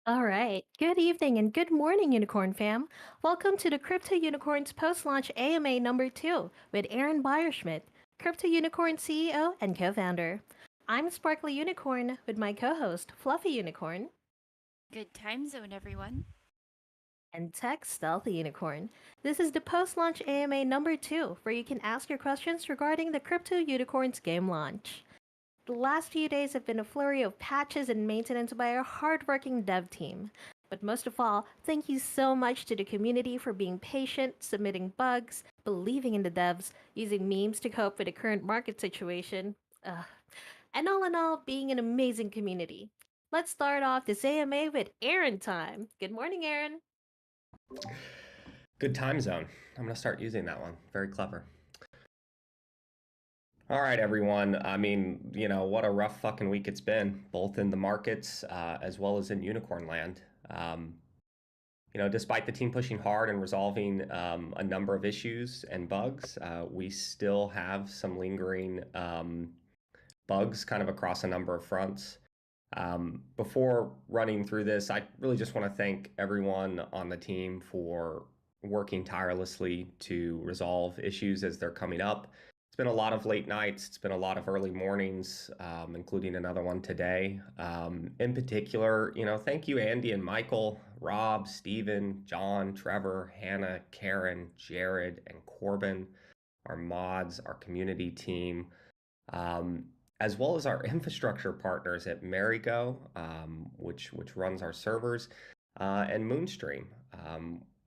All right. Good evening and good morning, Unicorn fam. Welcome to the Crypto Unicorns post launch AMA number 2 with Aron Beierschmitt, Crypto Unicorn CEO and co founder. I'm Sparkly Unicorn with my co host, Fluffy Unicorn. Good time zone, everyone. and Tech Stealthy Unicorn. This is the post launch AMA number 2, where you can ask your questions regarding the Crypto Unicorns game launch. The last few days have been a flurry of patches and maintenance by our hardworking dev team. But most of all, thank you so much to the community for being patient, submitting bugs, believing in the devs, using memes to cope with the current market situation. Ugh. And all in all, being an amazing community. Let's start off this AMA with Aaron time. Good morning, Aaron. Good time zone. I'm going to start using that one. Very clever. All right, everyone. I mean, what a rough fucking week it's been, both in the markets as well as in unicorn land. Despite the team pushing hard and resolving a number of issues and bugs, we still have some lingering bugs kind of across a number of fronts. Before running through this, I really just want to thank everyone on the team for working tirelessly to resolve issues as they're coming up. It's been a lot of late nights. It's been a lot of early mornings, including another one today. In particular, thank you, Andy and Michael, Rob, Steven, John, Trevor, Hannah, Karen, Jared, and Corbin, our mods, our community team, as well as our infrastructure partners at Marigo, which runs our servers, and Moonstream.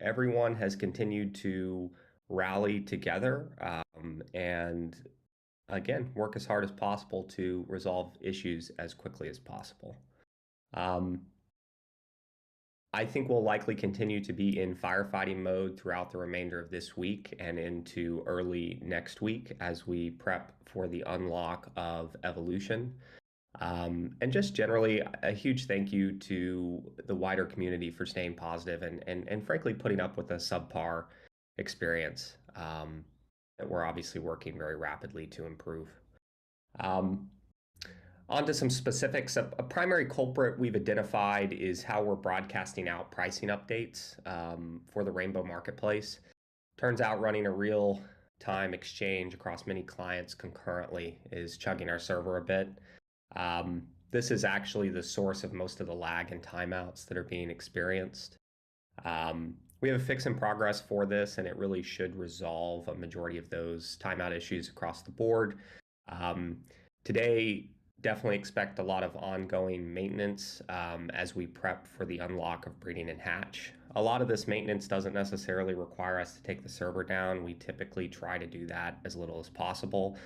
Everyone has continued to rally together and, again, work as hard as possible to resolve issues as quickly as possible. I think we'll likely continue to be in firefighting mode throughout the remainder of this week and into early next week as we prep for the unlock of Evolution. And just generally, a huge thank you to the wider community for staying positive and frankly putting up with a subpar experience that we're obviously working very rapidly to improve. On to some specifics. A primary culprit we've identified is how we're broadcasting out pricing updates for the Rainbow Marketplace. Turns out running a real-time exchange across many clients concurrently is chugging our server a bit. This is actually the source of most of the lag and timeouts that are being experienced. We have a fix in progress for this, and it really should resolve a majority of those timeout issues across the board. Today, definitely expect a lot of ongoing maintenance as we prep for the unlock of breeding and hatch. A lot of this maintenance doesn't necessarily require us to take the server down. We typically try to do that as little as possible.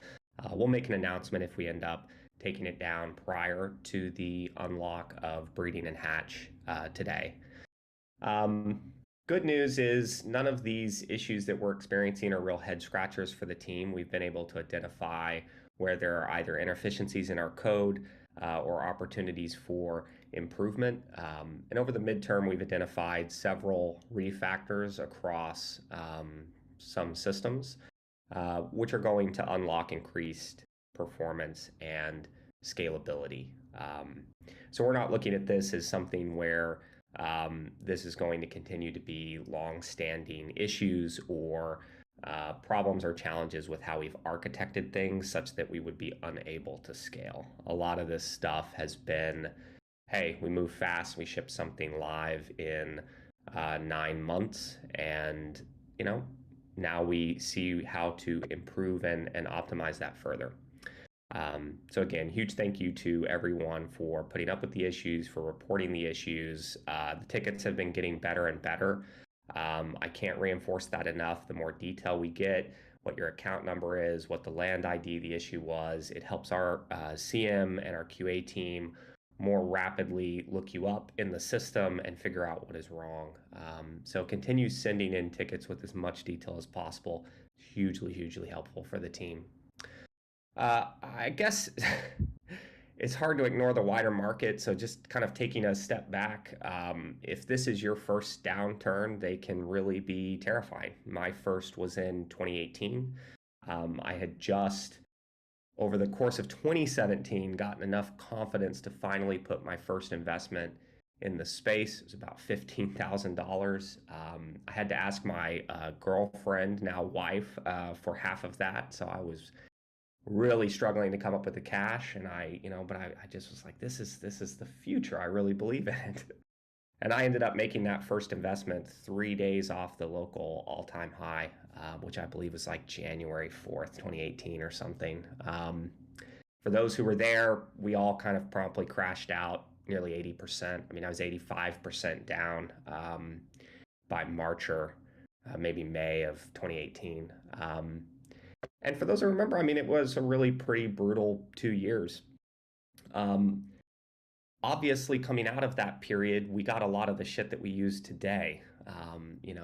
We'll make an announcement if we end up taking it down prior to the unlock of breeding and hatch today. Good news is none of these issues that we're experiencing are real head scratchers for the team. We've been able to identify where there are either inefficiencies in our code or opportunities for improvement. And over the midterm, we've identified several refactors across some systems, which are going to unlock increased performance and scalability. So we're not looking at this as something where this is going to continue to be long-standing issues or problems or challenges with how we've architected things such that we would be unable to scale. A lot of this stuff has been, hey, we move fast, we ship something live in 9 months, and now we see how to improve and optimize that further. So again, huge thank you to everyone for putting up with the issues, for reporting the issues. The tickets have been getting better and better. I can't reinforce that enough. The more detail we get, what your account number is, what the land ID the issue was, it helps our CM and our QA team more rapidly look you up in the system and figure out what is wrong. So continue sending in tickets with as much detail as possible. Hugely, hugely helpful for the team. I guess it's hard to ignore the wider market, so just kind of taking a step back, if this is your first downturn, they can really be terrifying. My first was in 2018. I had just, over the course of 2017, gotten enough confidence to finally put my first investment in the space. It was about $15,000. I had to ask my girlfriend, now wife, for half of that, so I was really struggling to come up with the cash, and I just was like, this is the future. I really believe in it. And I ended up making that first investment 3 days off the local all-time high, which I believe was like January 4th, 2018 or something. For those who were there, we all kind of promptly crashed out nearly 80%. I mean, I was 85% down by March or maybe May of 2018. And for those who remember, I mean, it was a really pretty brutal 2 years. Um, Obviously, coming out of that period, we got a lot of the shit that we use today.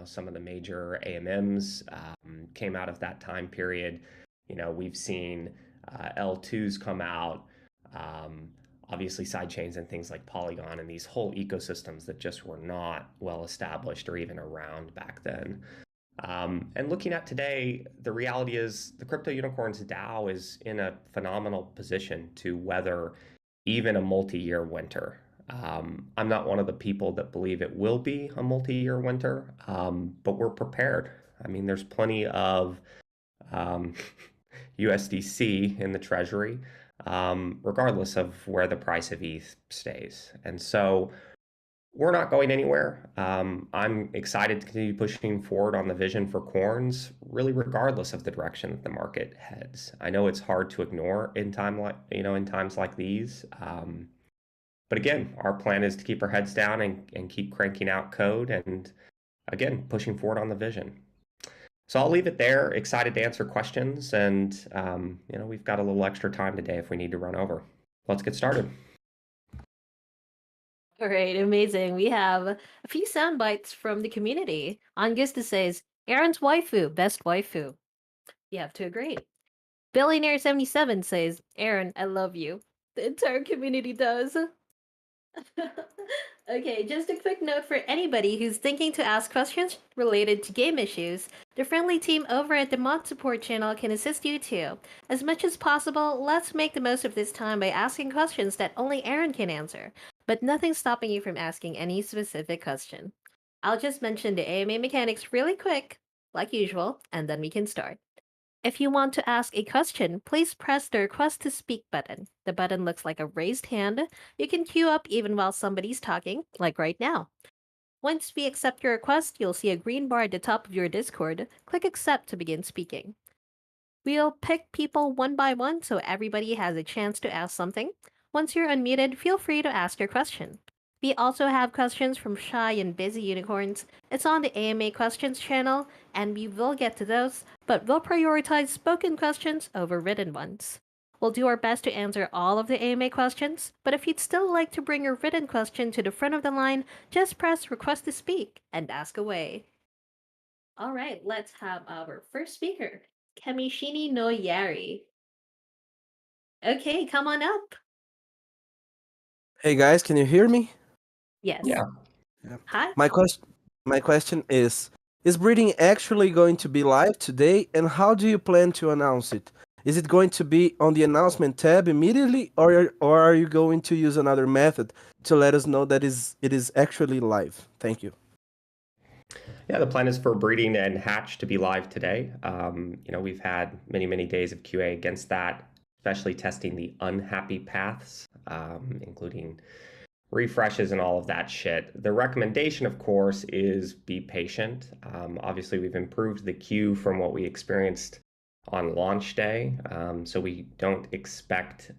Some of the major AMMs came out of that time period. We've seen L2s come out, um, obviously sidechains and things like Polygon and these whole ecosystems that just were not well established or even around back then. And looking at today, the reality is the crypto unicorns DAO is in a phenomenal position to weather even a multi-year winter. I'm not one of the people that believe it will be a multi-year winter, but we're prepared. I mean, there's plenty of um, USDC in the treasury, regardless of where the price of ETH stays. And so we're not going anywhere. I'm excited to continue pushing forward on the vision for corns, really regardless of the direction that the market heads. I know it's hard to ignore in times like these. But again, our plan is to keep our heads down and keep cranking out code and again, pushing forward on the vision. So I'll leave it there. Excited to answer questions, and we've got a little extra time today if we need to run over. Let's get started. All right, amazing. We have a few sound bites from the community. Angusta says, Aaron's waifu, best waifu. You have to agree. Billionaire77 says, Aaron, I love you. The entire community does. Okay, just a quick note for anybody who's thinking to ask questions related to game issues. The friendly team over at the mod support channel can assist you too. As much as possible, let's make the most of this time by asking questions that only Aaron can answer, but nothing's stopping you from asking any specific question. I'll just mention the AMA mechanics really quick, like usual, and then we can start. If you want to ask a question, please press the Request to Speak button. The button looks like a raised hand. You can queue up even while somebody's talking, like right now. Once we accept your request, you'll see a green bar at the top of your Discord. Click Accept to begin speaking. We'll pick people one by one so everybody has a chance to ask something. Once you're unmuted, feel free to ask your question. We also have questions from shy and busy unicorns. It's on the AMA questions channel, and we will get to those, but we'll prioritize spoken questions over written ones. We'll do our best to answer all of the AMA questions, but if you'd still like to bring your written question to the front of the line, just press Request to Speak and ask away. All right, let's have our first speaker, Kamishini no Yari. Okay, come on up. Hey guys, can you hear me? Yes. Yeah. Yeah. Hi. My question is breeding actually going to be live today, and how do you plan to announce it? Is it going to be on the announcement tab immediately, or are you going to use another method to let us know that it is actually live? Thank you. Yeah, the plan is for breeding and hatch to be live today. We've had many days of QA against that, especially testing the unhappy paths, including refreshes and all of that shit. The recommendation, of course, is be patient. Obviously, we've improved the queue from what we experienced on launch day, so we don't expect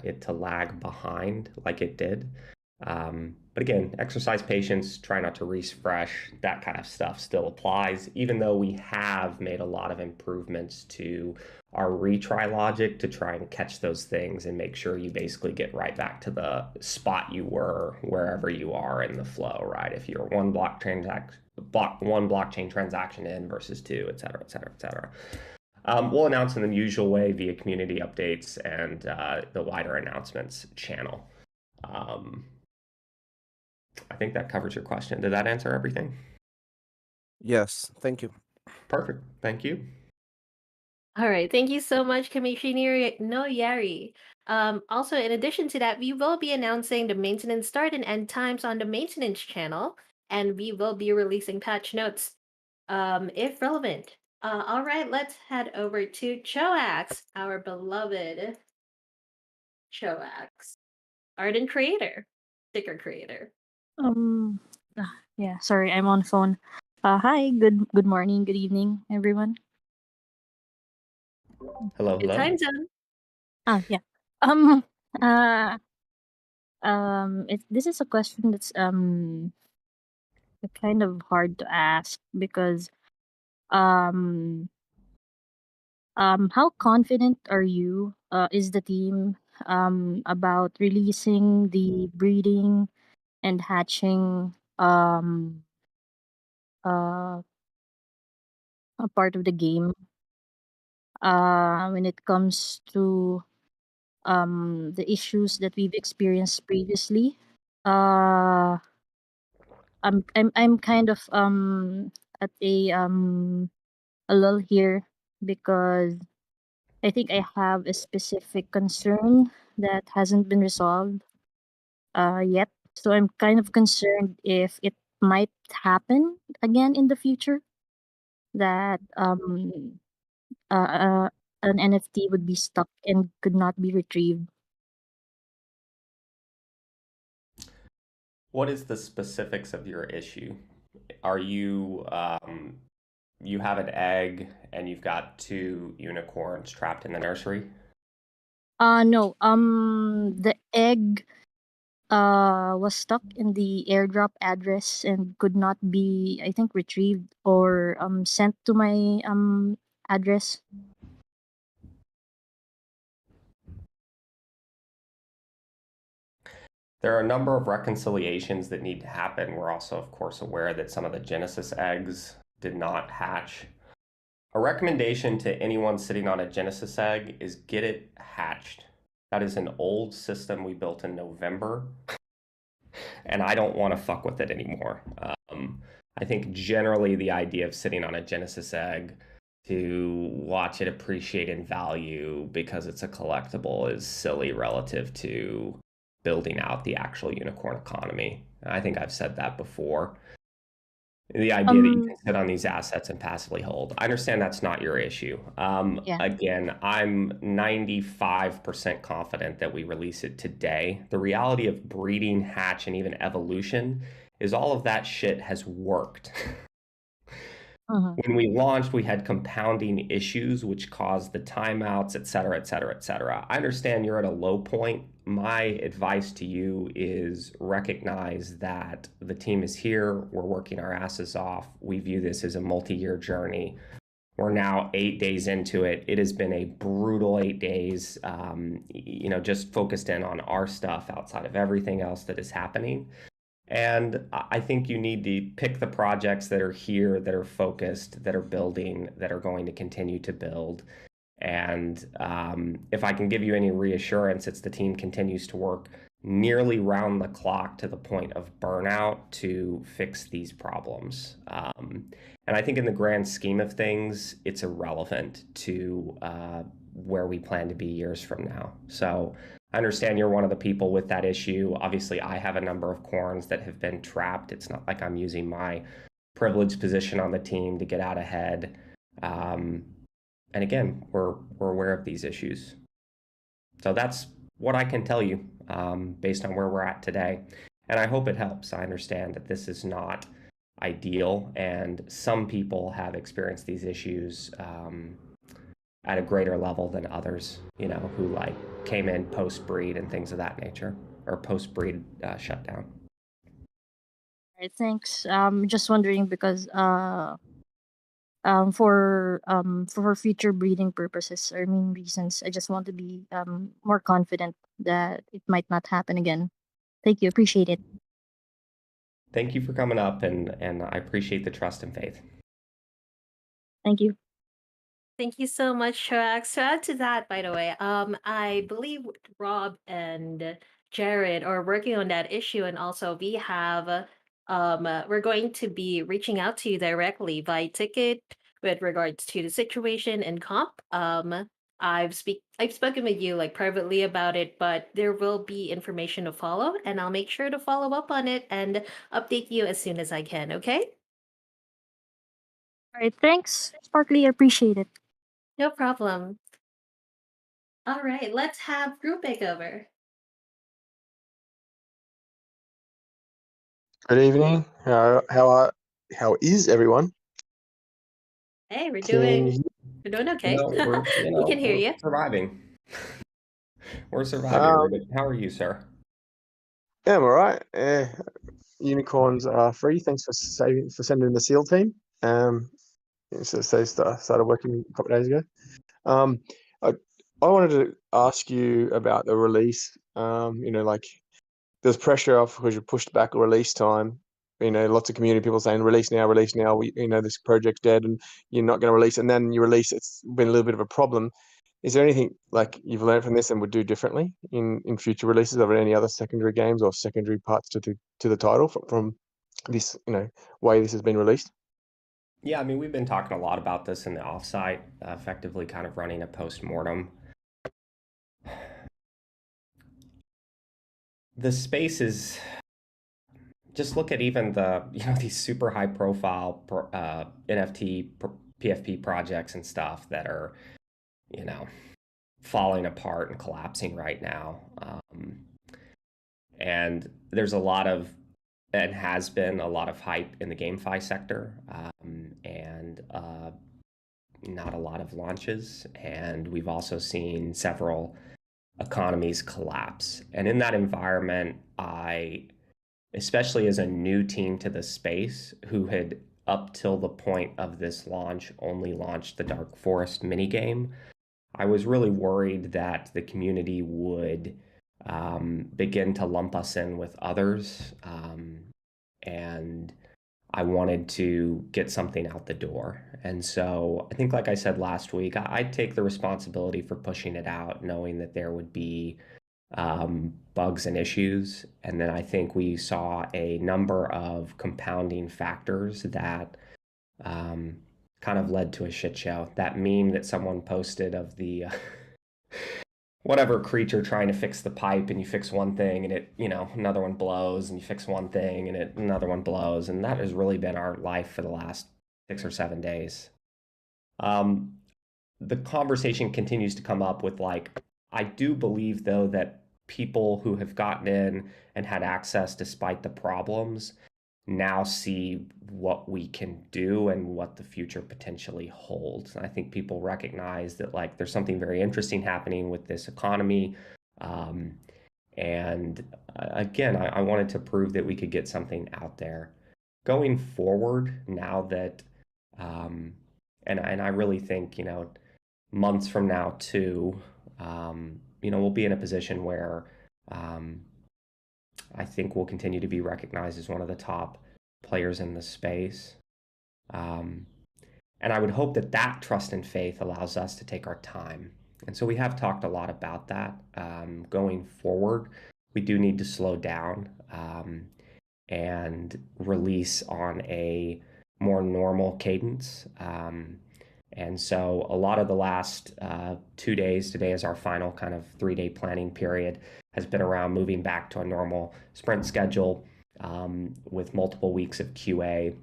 it to lag behind like it did. But again, exercise patience, try not to refresh, that kind of stuff still applies, even though we have made a lot of improvements to our retry logic to try and catch those things and make sure you basically get right back to the spot you were wherever you are in the flow, right? If you're one blockchain transaction in versus two, et cetera, et cetera, et cetera. We'll announce in the usual way via community updates and the wider announcements channel. I think that covers your question. Did that answer everything? Yes, thank you. Perfect. Thank you. All right, thank you so much, Kamishini no Yari. Also, in addition to that, we will be announcing the maintenance start and end times on the maintenance channel, and we will be releasing patch notes if relevant. All right, let's head over to Choax, our beloved Choax, art and creator, sticker creator. Yeah, sorry, I'm on phone. Hi, good morning, good evening, everyone. Hello, Good hello. time zone. Yeah. Um. Uh. This is a question that's kind of hard to ask because um how confident are you? Is the team about releasing the breeding and hatching uh a part of the game when it comes to the issues that we've experienced previously. Uh, I'm kind of at a lull here because I think I have a specific concern that hasn't been resolved yet. So I'm kind of concerned if it might happen again in the future that an NFT would be stuck and could not be retrieved. What is the specifics of your issue? Are you have an egg and you've got two unicorns trapped in the nursery? No. The egg was stuck in the airdrop address and could not be, I think, retrieved or sent to my address. There are a number of reconciliations that need to happen. We're also, of course, aware that some of the Genesis eggs did not hatch. A recommendation to anyone sitting on a Genesis egg is get it hatched. That is an old system we built in November, and I don't want to fuck with it anymore. I think generally the idea of sitting on a Genesis egg to watch it appreciate in value because it's a collectible is silly relative to building out the actual unicorn economy. I think I've said that before. The idea that you Um, can sit on these assets and passively hold. I understand that's not your issue. yeah. Again, I'm 95% confident that we release it today. The reality of breeding, hatch, and even evolution is all of that shit has worked. Mhm. When we launched, we had compounding issues which caused the timeouts, et cetera, et cetera, et cetera. I understand you're at a low point. My advice to you is recognize that the team is here. We're working our asses off. We view this as a multi-year journey. We're now 8 days into it. It has been a brutal 8 days, just focused in on our stuff outside of everything else that is happening. And I think you need to pick the projects that are here, that are focused, that are building, that are going to continue to build. And if I can give you any reassurance, it's the team continues to work nearly round the clock to the point of burnout to fix these problems. And I think in the grand scheme of things, it's irrelevant to where we plan to be years from now. So I understand you're one of the people with that issue. Obviously, I have a number of corns that have been trapped. It's not like I'm using my privileged position on the team to get out ahead. Um, and again, we're aware of these issues. So that's what I can tell you based on where we're at today. And I hope it helps. I understand that this is not ideal, and some people have experienced these issues at a greater level than others, who like came in post breed and things of that nature, or post breed shutdown. Right, thanks. Just wondering because for future breeding purposes or main reasons, I just want to be more confident that it might not happen again. Thank you. Appreciate it. Thank you for coming up, and I appreciate the trust and faith. Thank you. Thank you so much, Trax. To add to that, by the way, I believe Rob and Jared are working on that issue, and also we have, we're going to be reaching out to you directly by ticket with regards to the situation and comp. I've spoken with you like privately about it, but there will be information to follow, and I'll make sure to follow up on it and update you as soon as I can. Okay? All right. Thanks, Sparkly. Appreciate it. No problem. All right, let's have group makeover. Good evening. How is everyone? Hey, we're Can you doing okay. We're We can hear you. surviving. We're surviving, Um, Ruben. How are you, sir? yeah, I'm all right. Unicorns are free. Thanks for sending the SEAL team. So they started working a couple of days ago. Um, I I wanted to ask you about the release. Like there's pressure off because you pushed back a release time. Lots of community people saying release now, release now. This project's dead and you're not going to release. And then you release. It's been a little bit of a problem. Is there anything like you've learned from this and would do differently in future releases of any other secondary games or secondary parts to the title from this way this has been released? Yeah, I mean, we've been talking a lot about this in the offsite, effectively kind of running a post-mortem. The space is just look at even the these super high profile NFT PFP projects and stuff that are falling apart and collapsing right now. And there's a lot of and has been a lot of hype in the GameFi sector, and not a lot of launches. And we've also seen several economies collapse. And in that environment, especially as a new team to the space who had up till the point of this launch only launched the Dark Forest minigame, I was really worried that the community would begin to lump us in with others. And I wanted to get something out the door. And so I think, like I said last week, I'd take the responsibility for pushing it out, knowing that there would be bugs and issues. And then I think we saw a number of compounding factors that kind of led to a shit show. That meme that someone posted of the whatever creature trying to fix the pipe, and you fix one thing and it, another one blows, and you fix one thing and another one blows. And that has really been our life for the last 6 or 7 days. The conversation continues to come up with I do believe though that people who have gotten in and had access despite the problems now see what we can do and what the future potentially holds. And I think people recognize that there's something very interesting happening with this economy. And again, I wanted to prove that we could get something out there. Going forward, now that, and I really think, months from now too, we'll be in a position where I think we'll continue to be recognized as one of the top players in the space. And I would hope that that trust and faith allows us to take our time. And so we have talked a lot about that. Going forward, we do need to slow down and release on a more normal cadence. And so a lot of the last 2 days, today is our final kind of 3-day planning period, has been around moving back to a normal sprint schedule with multiple weeks of QA,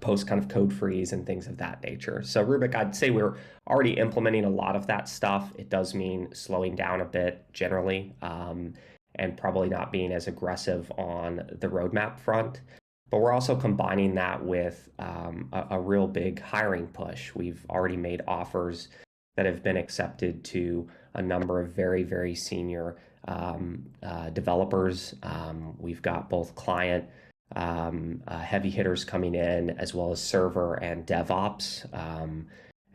post kind of code freeze and things of that nature. So Rubik, I'd say we're already implementing a lot of that stuff. It does mean slowing down a bit generally, and probably not being as aggressive on the roadmap front. But we're also combining that with a real big hiring push. We've already made offers that have been accepted to a number of very, very senior developers. We've got both client heavy hitters coming in, as well as server and DevOps.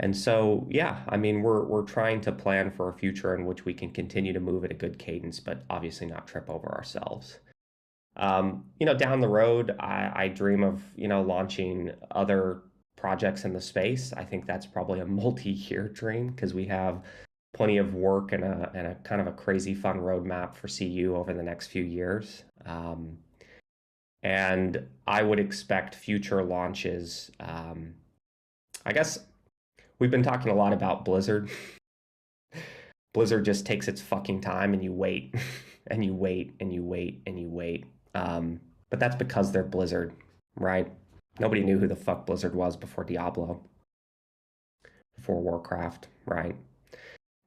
And so, yeah, I mean, we're trying to plan for a future in which we can continue to move at a good cadence, but obviously not trip over ourselves. Down the road, I dream of, launching other projects in the space. I think that's probably a multi-year dream because we have plenty of work and a kind of a crazy fun roadmap for CU over the next few years. And I would expect future launches. I guess we've been talking a lot about Blizzard. Blizzard just takes its fucking time, and you wait and you wait and you wait and you wait. But that's because they're Blizzard, right? Nobody knew who the fuck Blizzard was before Diablo, before Warcraft, right?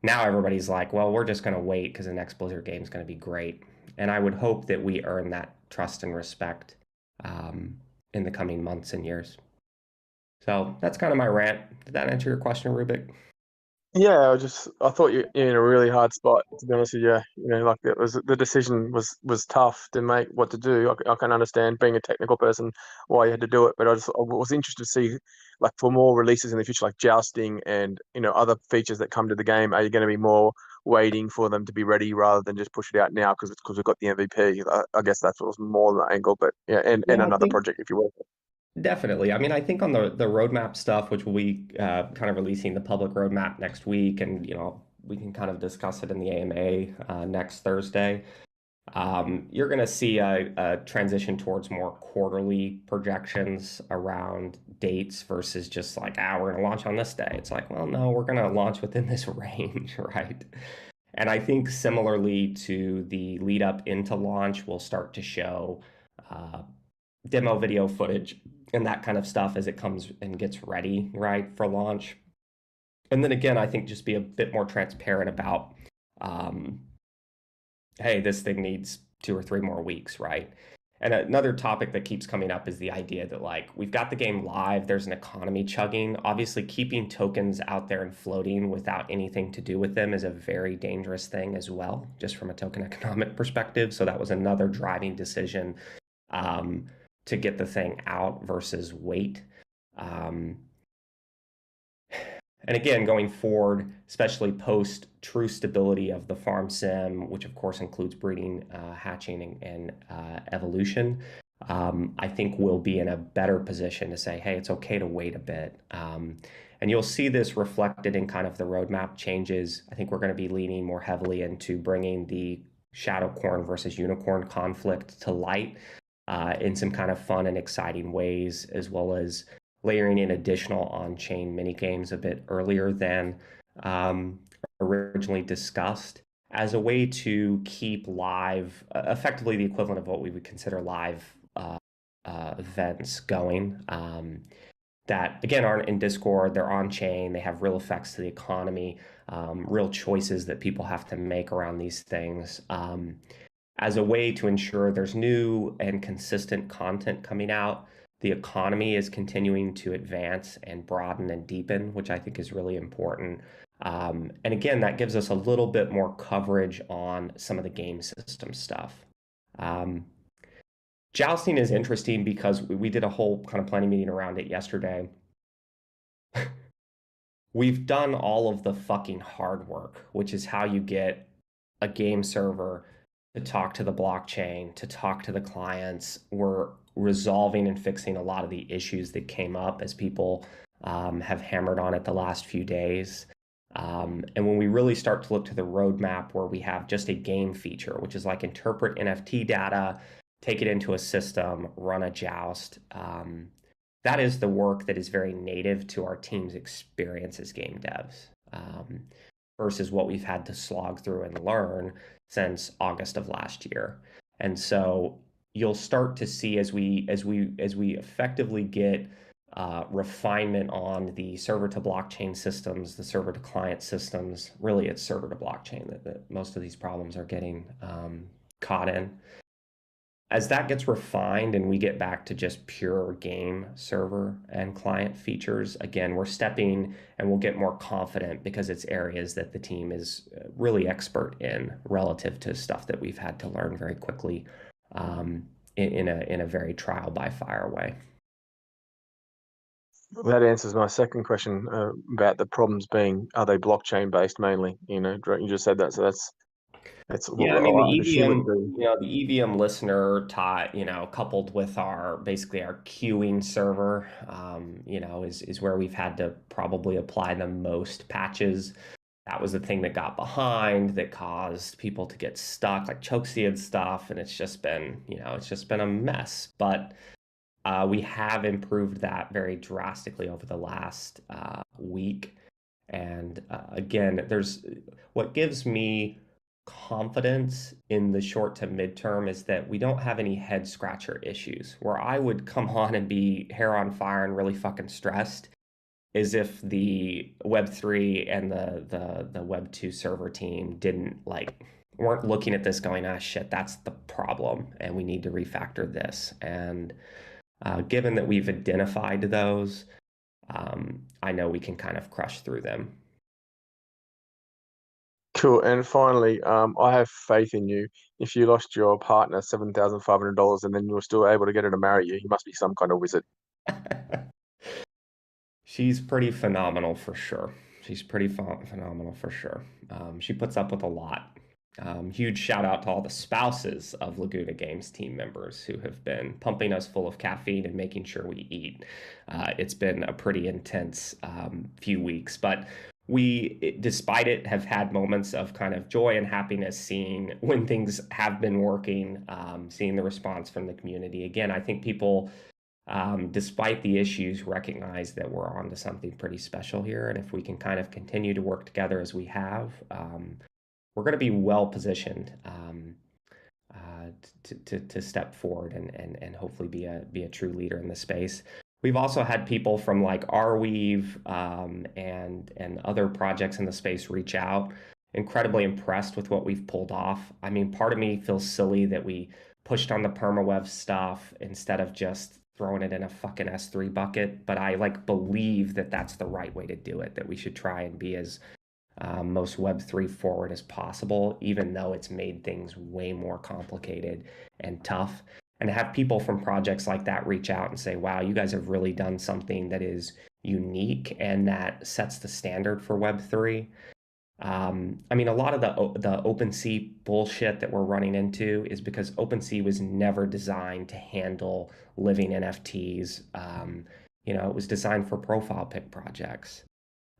Now everybody's like, well, we're just going to wait because the next Blizzard game is going to be great. And I would hope that we earn that trust and respect in the coming months and years. So that's kind of my rant. Did that answer your question, Rubik? Yeah, I thought you're in a really hard spot, to be honest with you. Like the decision was tough to make what to do. I can understand being a technical person why you had to do it, but I was interested to see, like, for more releases in the future, like jousting and other features that come to the game. Are you going to be more waiting for them to be ready rather than just push it out now because we've got the MVP? I guess that was more the angle, but yeah, and Yeah, I another think project if you will. definitely. I mean, I think on the roadmap stuff, which we'll be kind of releasing the public roadmap next week, and we can kind of discuss it in the AMA next Thursday. You're going to see a transition towards more quarterly projections around dates versus just like, we're going to launch on this day. It's like, well, no, we're going to launch within this range, right? And I think similarly to the lead up into launch, we'll start to show demo video footage and that kind of stuff as it comes and gets ready, right, for launch. And then again, I think just be a bit more transparent about, hey, this thing needs 2 or 3 more weeks, right? And another topic that keeps coming up is the idea that, like, we've got the game live, there's an economy chugging. Obviously, keeping tokens out there and floating without anything to do with them is a very dangerous thing as well, just from a token economic perspective. So that was another driving decision to get the thing out versus wait. And again, going forward, especially post true stability of the farm sim, which of course includes breeding, hatching, and evolution, I think we'll be in a better position to say, hey, it's okay to wait a bit. And you'll see this reflected in kind of the roadmap changes. I think we're going to be leaning more heavily into bringing the shadow corn versus unicorn conflict to light in some kind of fun and exciting ways, as well as layering in additional on-chain mini games a bit earlier than originally discussed, as a way to keep live, effectively the equivalent of what we would consider live events going. That again aren't in Discord, they're on-chain, they have real effects to the economy, real choices that people have to make around these things. As a way to ensure there's new and consistent content coming out. The economy is continuing to advance and broaden and deepen, which I think is really important. And again, that gives us a little bit more coverage on some of the game system stuff. Jousting is interesting because we did a whole kind of planning meeting around it yesterday. We've done all of the fucking hard work, which is how you get a game server to talk to the blockchain, to talk to the clients. We're resolving and fixing a lot of the issues that came up as people have hammered on it the last few days. And when we really start to look to the roadmap where we have just a game feature, which is like interpret NFT data, take it into a system, run a joust, that is the work that is very native to our team's experience as game devs, versus what we've had to slog through and learn since August of last year. And so you'll start to see as we effectively get refinement on the server to blockchain systems, the server to client systems. Really, it's server to blockchain that most of these problems are getting caught in. As that gets refined and we get back to just pure game server and client features, again, we're stepping and we'll get more confident because it's areas that the team is really expert in relative to stuff that we've had to learn very quickly in a very trial by fire way. That answers my second question about the problems being, are they blockchain based mainly? You just said that, so that's yeah. I mean, the EVM, the the EVM listener coupled with basically our queuing server, is where we've had to probably apply the most patches. That was the thing that got behind, that caused people to get stuck, like Chokesy and stuff, and it's just been a mess. But we have improved that very drastically over the last week. And again, what gives me confidence in the short to midterm is that we don't have any head scratcher issues. Where I would come on and be hair on fire and really fucking stressed is if the Web3 and the Web2 server team didn't weren't looking at this going, ah, shit, that's the problem, and we need to refactor this. And given that we've identified those, I know we can kind of crush through them. Cool. And finally, I have faith in you. If you lost your partner $7,500 and then you were still able to get her to marry you, you must be some kind of wizard. She's pretty phenomenal for sure. She's pretty phenomenal for sure. She puts up with a lot. Huge shout out to all the spouses of Laguna Games team members who have been pumping us full of caffeine and making sure we eat. It's been a pretty intense few weeks, but we, despite it, have had moments of kind of joy and happiness seeing when things have been working, seeing the response from the community. Again, I think people, despite the issues, recognize that we're onto something pretty special here. And if we can kind of continue to work together as we have, we're going to be well positioned to step forward and hopefully be a true leader in the space. We've also had people from like Arweave and other projects in the space reach out, incredibly impressed with what we've pulled off. I mean, part of me feels silly that we pushed on the permaweb stuff instead of just throwing it in a fucking S3 bucket, but I like believe that that's the right way to do it, that we should try and be as most Web3 forward as possible, even though it's made things way more complicated and tough. And to have people from projects like that reach out and say, wow, you guys have really done something that is unique and that sets the standard for Web3. I mean, a lot of the OpenC bullshit that we're running into is because OpenC was never designed to handle living NFTs. It was designed for profile pic projects.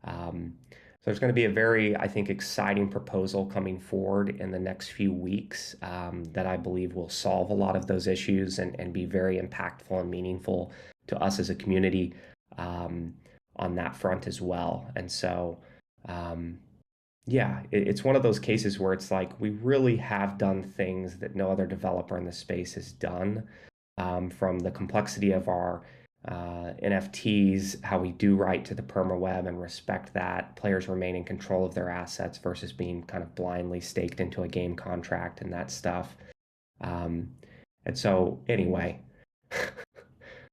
So there's going to be a very, I think, exciting proposal coming forward in the next few weeks that I believe will solve a lot of those issues and be very impactful and meaningful to us as a community on that front as well. And so, it's one of those cases where it's like we really have done things that no other developer in the space has done, from the complexity of our NFTs, how we do right to the permaweb and respect that players remain in control of their assets versus being kind of blindly staked into a game contract and that stuff. And so anyway,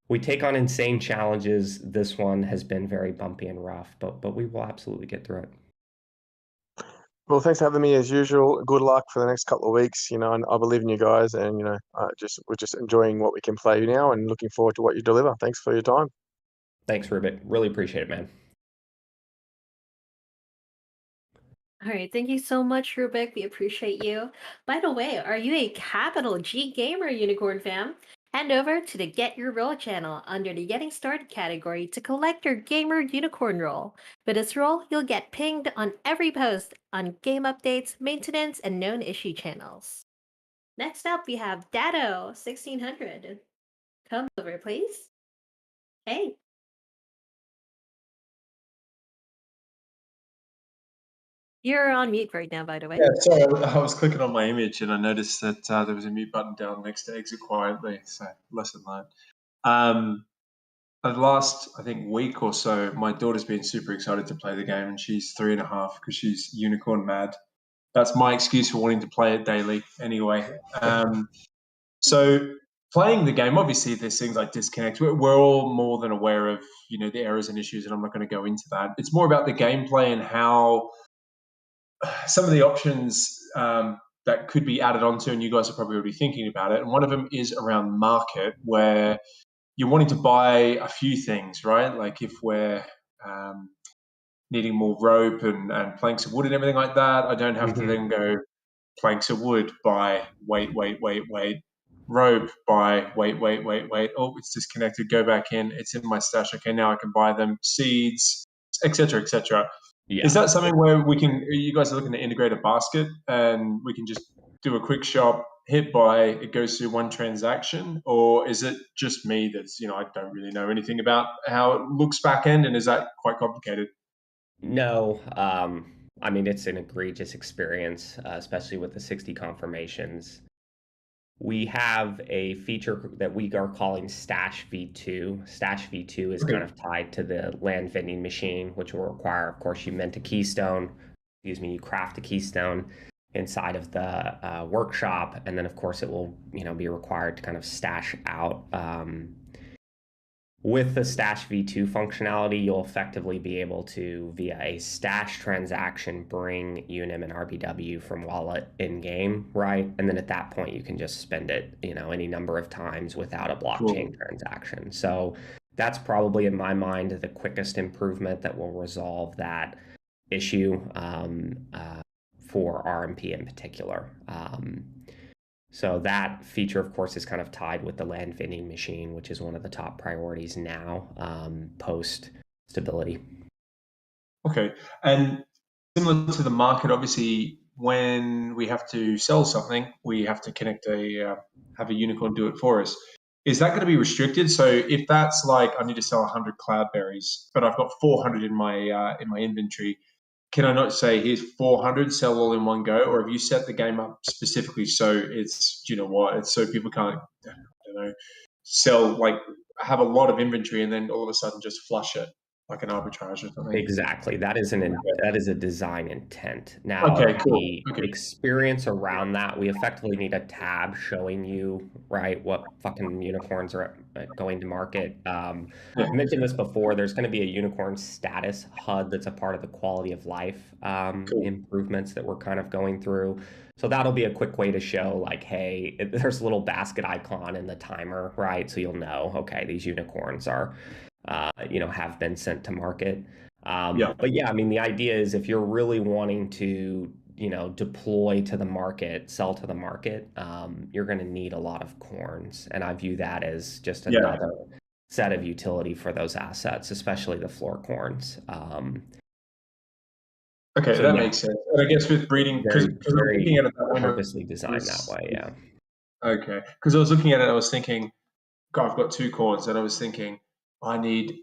we take on insane challenges. This one has been very bumpy and rough, but we will absolutely get through it. Well, thanks for having me as usual. Good luck for the next couple of weeks. And I believe in you guys, and we're just enjoying what we can play now, and looking forward to what you deliver. Thanks for your time. Thanks, Rubik. Really appreciate it, man. All right, thank you so much, Rubik. We appreciate you. By the way, are you a capital G gamer, Unicorn fam? Head over to the Get Your Role channel under the Getting Started category to collect your Gamer Unicorn role. With this role, you'll get pinged on every post on game updates, maintenance, and known issue channels. Next up, we have Dado1600. Come over, please. Hey. You're on mute right now, by the way. Yeah, sorry, I was clicking on my image and I noticed that there was a mute button down next to exit quietly, so lesson learned. The last, I think, week or so, my daughter's been super excited to play the game, and she's 3.5 because she's unicorn mad. That's my excuse for wanting to play it daily anyway. So playing the game, obviously there's things like disconnect. We're all more than aware of, the errors and issues, and I'm not going to go into that. It's more about the gameplay and how some of the options that could be added onto, and you guys are probably already thinking about it. And one of them is around market, where you're wanting to buy a few things, right? Like if we're needing more rope and planks of wood and everything like that, I don't have to then go planks of wood, buy, wait, rope, buy, wait. Oh, it's disconnected, go back in, it's in my stash. Okay, now I can buy them, seeds, etc., etc. Yeah. Is that something where you guys are looking to integrate a basket and we can just do a quick shop, hit buy, it goes through one transaction? Or is it just me that's, I don't really know anything about how it looks back end, and is that quite complicated? No, I mean, it's an egregious experience, especially with the 60 confirmations. We have a feature that we are calling Stash V2. Stash V2 is kind of tied to the land vending machine, which will require, of course, you mint a keystone. You craft a keystone inside of the workshop, and then of course it will be required to kind of stash out. With the Stash v2 functionality, you'll effectively be able to, via a stash transaction, bring UNIM and RBW from wallet in game, right? And then at that point, you can just spend it, any number of times without a blockchain transaction. So that's probably, in my mind, the quickest improvement that will resolve that issue for RMP in particular. So that feature, of course, is kind of tied with the land vending machine, which is one of the top priorities now, post stability. Okay. And similar to the market, obviously, when we have to sell something, we have to connect have a unicorn do it for us. Is that going to be restricted? So if that's like, I need to sell 100 cloudberries, but I've got 400 in my inventory, can I not say here's 400, sell all in one go? Or have you set the game up specifically so it's, it's so people can't, I don't know, sell, like have a lot of inventory and then all of a sudden just flush it like an arbitrage or something? Exactly. That is a design intent. Now, Okay, cool. the experience around that, we effectively need a tab showing you, right, what fucking unicorns are going to market. I mentioned this before. There's going to be a unicorn status HUD that's a part of the quality of life improvements that we're kind of going through. So that'll be a quick way to show, like, hey, there's a little basket icon in the timer, right? So you'll know, okay, these unicorns are have been sent to market. But yeah, I mean, the idea is if you're really wanting to, deploy to the market, sell to the market, you're going to need a lot of corns. And I view that as just another set of utility for those assets, especially the floor corns. Okay, so that makes sense. And I guess with breeding, because I'm looking at it that way, purposely designed that way, yeah. Okay, because I was looking at it, I was thinking, God, I've got 2 corns, and I was thinking, I need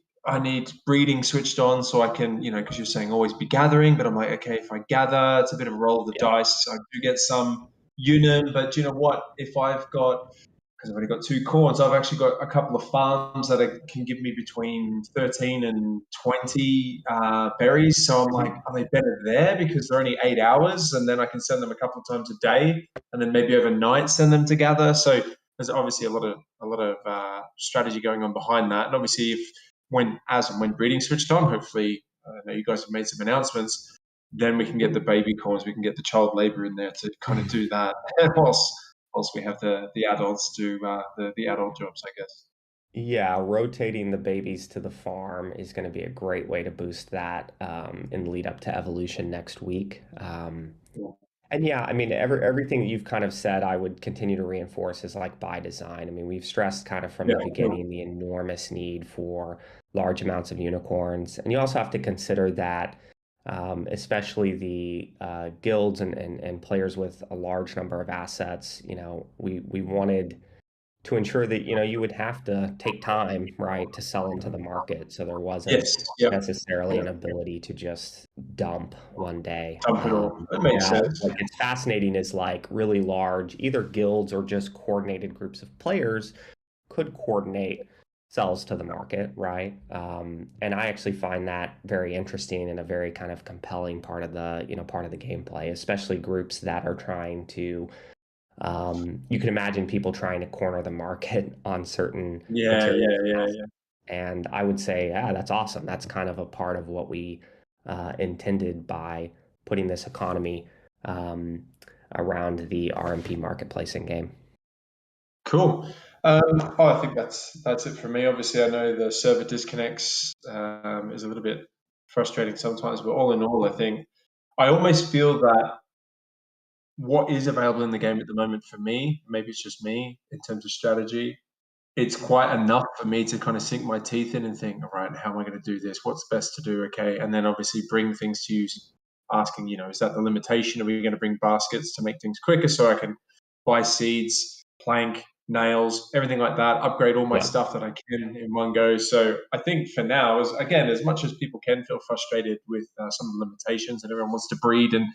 breeding switched on so I can, because you're saying always be gathering, but I'm like, okay, if I gather, it's a bit of a roll of the dice. I do get some UNIM, but you know what? If I've got, because I've only got 2 corns, I've actually got a couple of farms that can give me between 13 and 20 berries. So I'm like, are they better there because they're only 8 hours, and then I can send them a couple of times a day, and then maybe overnight send them to gather. So there's obviously a lot of strategy going on behind that, and obviously when breeding switched on, hopefully I know you guys have made some announcements. Then we can get the baby corns, we can get the child labor in there to kind of do that, whilst we have the adults do the adult jobs, I guess. Yeah, rotating the babies to the farm is going to be a great way to boost that in the lead up to evolution next week. And yeah, I mean, everything that you've kind of said, I would continue to reinforce is like by design. I mean, we've stressed kind of from the beginning the enormous need for large amounts of unicorns. And you also have to consider that, especially the guilds and players with a large number of assets, we wanted to ensure that you would have to take time, right, to sell into the market, so there wasn't necessarily an ability to just dump one day. Dump it all. That makes sense. Like, it's fascinating is like really large, either guilds or just coordinated groups of players could coordinate sells to the market, right? And I actually find that very interesting and a very kind of compelling part of the gameplay, especially groups that are trying to. You can imagine people trying to corner the market on certain materials. And I would say, yeah, that's awesome. That's kind of a part of what we intended by putting this economy around the RMP marketplace in game. Cool. I think that's it for me. Obviously, I know the server disconnects is a little bit frustrating sometimes, but all in all, I think I almost feel that what is available in the game at the moment for me, maybe it's just me in terms of strategy, it's quite enough for me to kind of sink my teeth in and think, all right, how am I going to do this? What's best to do? Okay. And then obviously bring things to you, asking, is that the limitation? Are we going to bring baskets to make things quicker so I can buy seeds, plank, nails, everything like that, upgrade all my stuff that I can in one go? So I think for now, as much as people can feel frustrated with some of the limitations and everyone wants to breed and,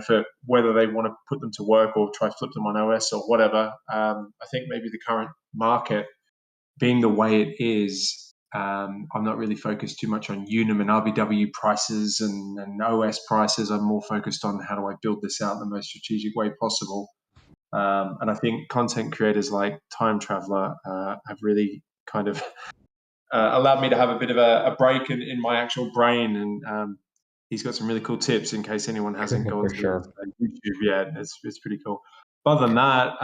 for whether they want to put them to work or try to flip them on OS or whatever, I think maybe the current market being the way it is I'm not really focused too much on Unum and RBW prices and OS prices. I'm more focused on how do I build this out in the most strategic way possible. And I think content creators like Time Traveler have really kind of allowed me to have a bit of a break in my actual brain. And he's got some really cool tips in case anyone hasn't gone For to sure. YouTube yet. It's pretty cool. Other than that,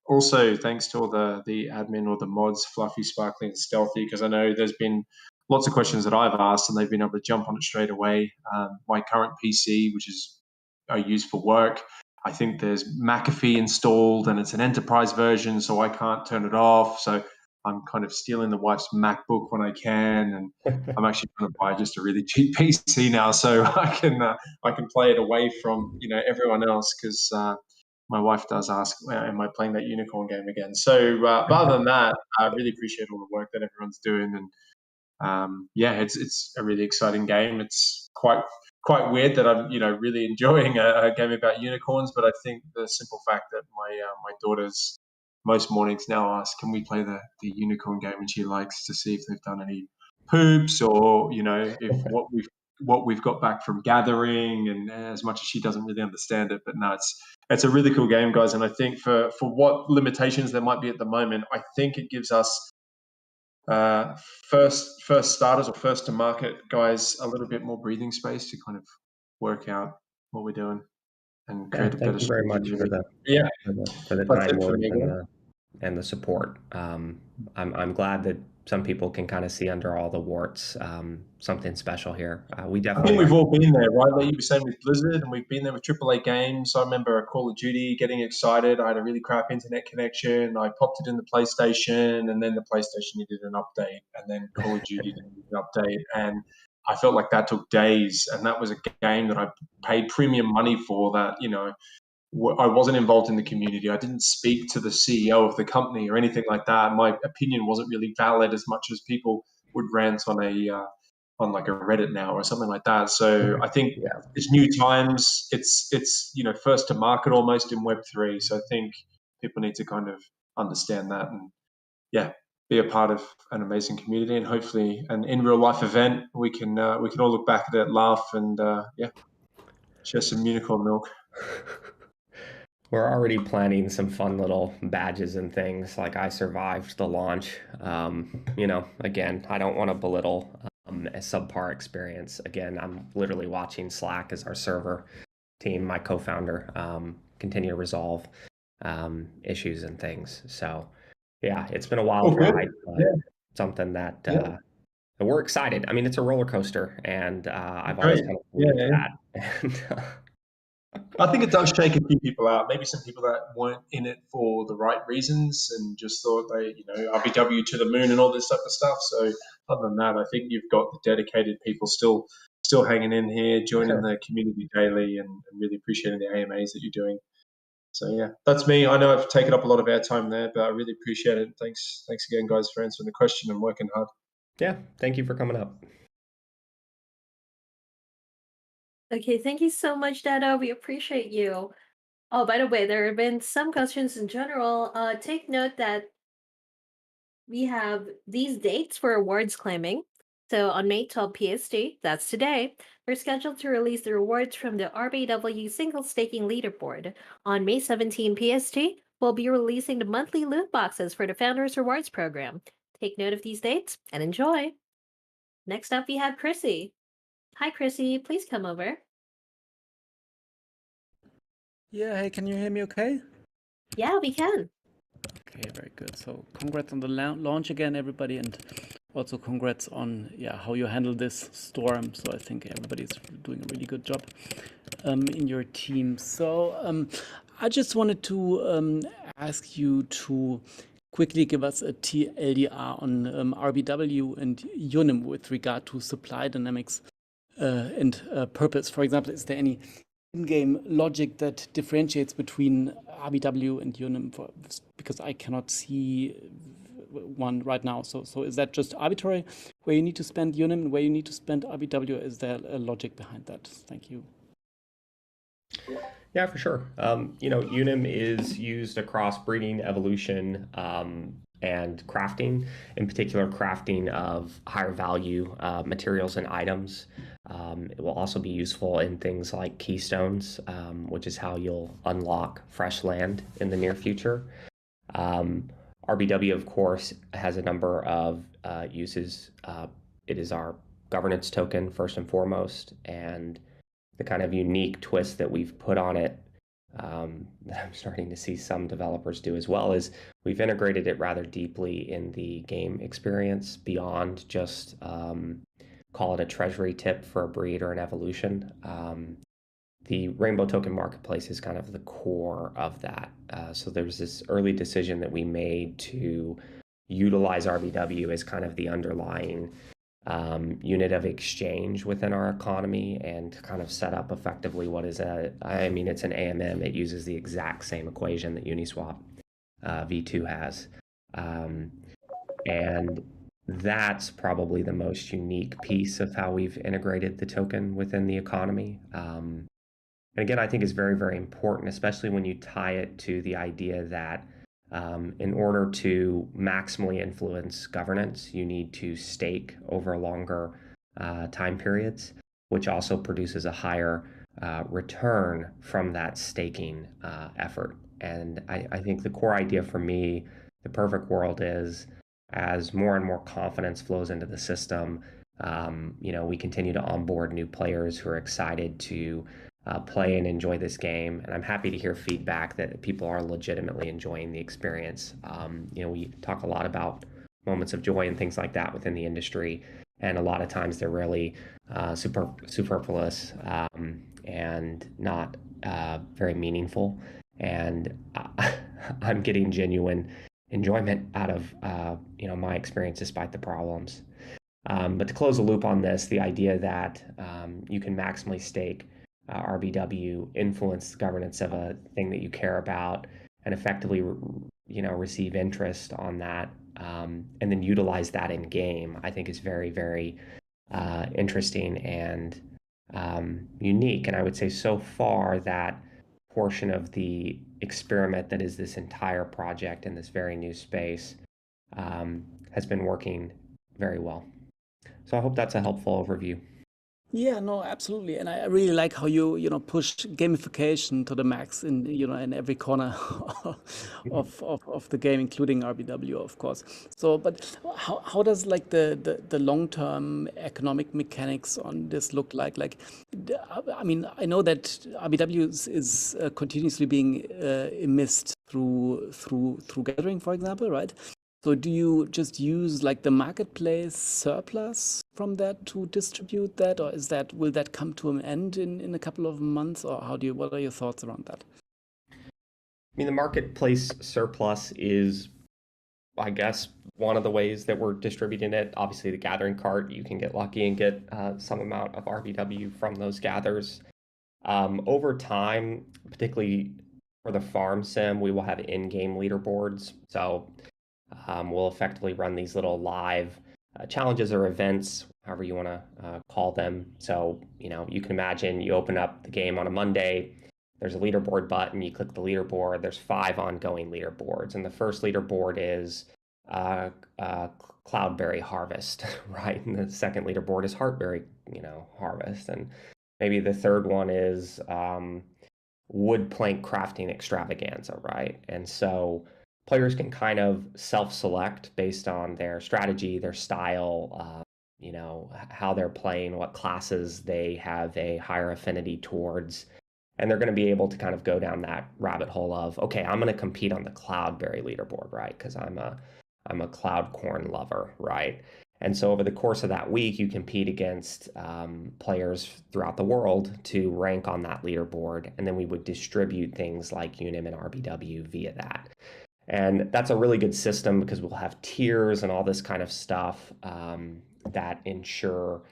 also thanks to all the admin or the mods, Fluffy, Sparkly, and Stealthy, because I know there's been lots of questions that I've asked and they've been able to jump on it straight away. My current PC, which is I use for work, I think there's McAfee installed and it's an enterprise version, so I can't turn it off. So I'm kind of stealing the wife's MacBook when I can, and I'm actually trying to buy just a really cheap PC now, so I can play it away from everyone else, because my wife does ask, "Am I playing that unicorn game again?" So, but other than that, I really appreciate all the work that everyone's doing, and yeah, it's a really exciting game. It's quite weird that I'm really enjoying a game about unicorns, but I think the simple fact that my daughters most mornings now ask, "Can we play the unicorn game?" and she likes to see if they've done any poops, or if what we've got back from gathering, and as much as she doesn't really understand it, but no, it's a really cool game, guys. And I think for what limitations there might be at the moment, I think it gives us first starters or first to market guys a little bit more breathing space to kind of work out what we're doing and create a better Thank you very strategy. much for the Yeah, for the that's kind it for words me. and the support. I'm glad that some people can kind of see under all the warts something special here. We I definitely think we've are. all been there, right? Like you were saying with Blizzard, and we've been there with AAA games. I remember a Call of Duty getting excited. I had a really crap internet connection. I popped it in the PlayStation, and then the PlayStation needed an update, and then Call of Duty needed an update. And I felt like that took days. And that was a game that I paid premium money for that, I wasn't involved in the community. I didn't speak to the CEO of the company or anything like that. My opinion wasn't really valid as much as people would rant on like a Reddit now or something like that. So I think Yeah. it's new times. It's first to market almost in Web3. So I think people need to kind of understand that and be a part of an amazing community, and hopefully an in real life event we can all look back at it, laugh, and share some unicorn milk. We're already planning some fun little badges and things, like I survived the launch. Again, I don't want to belittle a subpar experience. Again, I'm literally watching Slack as our server team, my co-founder, continue to resolve issues and things. So yeah, it's been a wild ride, but something that we're excited. I mean, it's a roller coaster, and I've always kind of believed that. And, I think it does shake a few people out. Maybe some people that weren't in it for the right reasons and just thought they, RBW to the moon and all this type of stuff. So other than that, I think you've got the dedicated people still hanging in here, joining the community daily, and really appreciating the AMAs that you're doing. So yeah, that's me. I know I've taken up a lot of airtime there, but I really appreciate it. Thanks again, guys, for answering the question and working hard. yeah, thank you for coming up. Okay, thank you so much, Dado. We appreciate you. Oh, by the way, there have been some questions in general. Take note that we have these dates for awards claiming. So on May 12 PST, that's today, we're scheduled to release the rewards from the RBW single staking leaderboard. On May 17 PST, we'll be releasing the monthly loot boxes for the Founders Rewards program. Take note of these dates and enjoy. Next up, we have Chrissy. Hi, Chrissy. Please come over. Yeah, hey, can you hear me okay? Yeah, we can. Okay, very good. So congrats on the launch again, everybody, and also congrats on how you handle this storm. So I think everybody's doing a really good job in your team. So I just wanted to ask you to quickly give us a TLDR on RBW and Unum with regard to supply dynamics and purpose. For example, is there any in-game logic that differentiates between RBW and Unum, because I cannot see one right now. So is that just arbitrary where you need to spend Unum and where you need to spend RBW? Is there a logic behind that? Thank you. Yeah, for sure. Unum is used across breeding, evolution, and crafting, in particular crafting of higher value materials and items. It will also be useful in things like keystones, which is how you'll unlock fresh land in the near future. RBW, of course, has a number of uses. It is our governance token, first and foremost, and the kind of unique twist that we've put on it, that I'm starting to see some developers do as well, is we've integrated it rather deeply in the game experience beyond just call it a treasury tip for a breed or an evolution. The Rainbow Token Marketplace is kind of the core of that. So there was this early decision that we made to utilize RBW as kind of the underlying unit of exchange within our economy and kind of set up effectively what is it's an AMM. It uses the exact same equation that Uniswap V2 has. And that's probably the most unique piece of how we've integrated the token within the economy. And again, I think is very, very important, especially when you tie it to the idea that in order to maximally influence governance, you need to stake over longer time periods, which also produces a higher return from that staking effort. And I think the core idea for me, the perfect world is as more and more confidence flows into the system, we continue to onboard new players who are excited to play and enjoy this game. And I'm happy to hear feedback that people are legitimately enjoying the experience. We talk a lot about moments of joy and things like that within the industry. And a lot of times they're really superfluous and not very meaningful. And I'm getting genuine enjoyment out of my experience despite the problems. But to close the loop on this, the idea that you can maximally stake RBW, influence the governance of a thing that you care about, and effectively receive interest on that, and then utilize that in game, I think is very, very interesting and unique. And I would say so far that portion of the experiment that is this entire project in this very new space has been working very well. So I hope that's a helpful overview. Yeah, no, absolutely. And I really like how you push gamification to the max in every corner of the game, including RBW, of course. So, but how does like the long-term economic mechanics on this look like? I know that RBW is continuously being emitted through gathering, for example, right? So do you just use like the marketplace surplus from that to distribute that, or will that come to an end in a couple of months, or what are your thoughts around that? The marketplace surplus is, I guess, one of the ways that we're distributing it. Obviously, the gathering cart, you can get lucky and get some amount of RBW from those gathers. Over time, particularly for the farm sim, we will have in-game leaderboards. So we'll effectively run these little live challenges or events, however you want to call them. So, you can imagine you open up the game on a Monday, there's a leaderboard button, you click the leaderboard, there's 5 ongoing leaderboards. And the first leaderboard is Cloudberry Harvest, right? And the second leaderboard is Heartberry, Harvest. And maybe the third one is Wood Plank Crafting Extravaganza, right? And so players can kind of self-select based on their strategy, their style, how they're playing, what classes they have a higher affinity towards. And they're going to be able to kind of go down that rabbit hole of, okay, I'm going to compete on the Cloudberry leaderboard, right? Because I'm a cloud corn lover, right? And so over the course of that week, you compete against players throughout the world to rank on that leaderboard. And then we would distribute things like Unim and RBW via that. And that's a really good system because we'll have tiers and all this kind of stuff that ensure,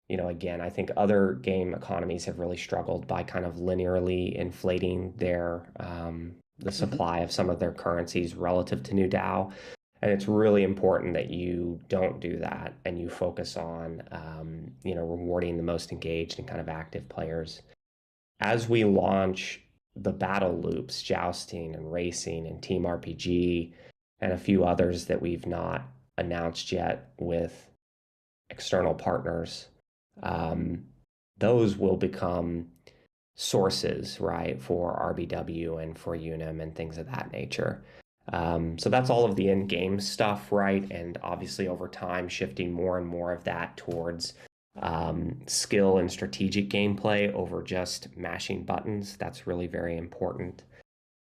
again, I think other game economies have really struggled by kind of linearly inflating the supply of some of their currencies relative to new DAO. And it's really important that you don't do that and you focus on, rewarding the most engaged and kind of active players. As we launch the battle loops, jousting and racing and team RPG, and a few others that we've not announced yet with external partners, those will become sources, right, for RBW and for Unum and things of that nature. So that's all of the in-game stuff, right? And obviously over time, shifting more and more of that towards skill and strategic gameplay over just mashing buttons. That's really very important.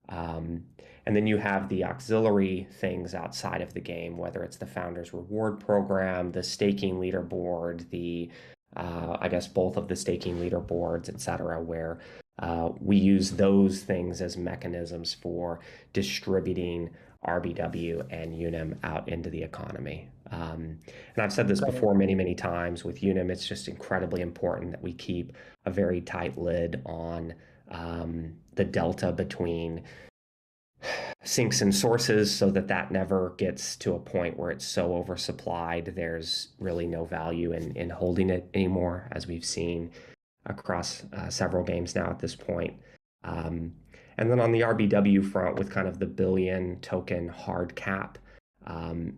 And then you have the auxiliary things outside of the game, whether it's the Founders Reward Program, the staking leaderboard, I guess both of the staking leaderboards, et cetera, where we use those things as mechanisms for distributing RBW and Unum out into the economy. And I've said this before many, many times with Unum, it's just incredibly important that we keep a very tight lid on the delta between sinks and sources so that never gets to a point where it's so oversupplied there's really no value in holding it anymore, as we've seen across several games now at this point. And then on the RBW front, with kind of the billion token hard cap,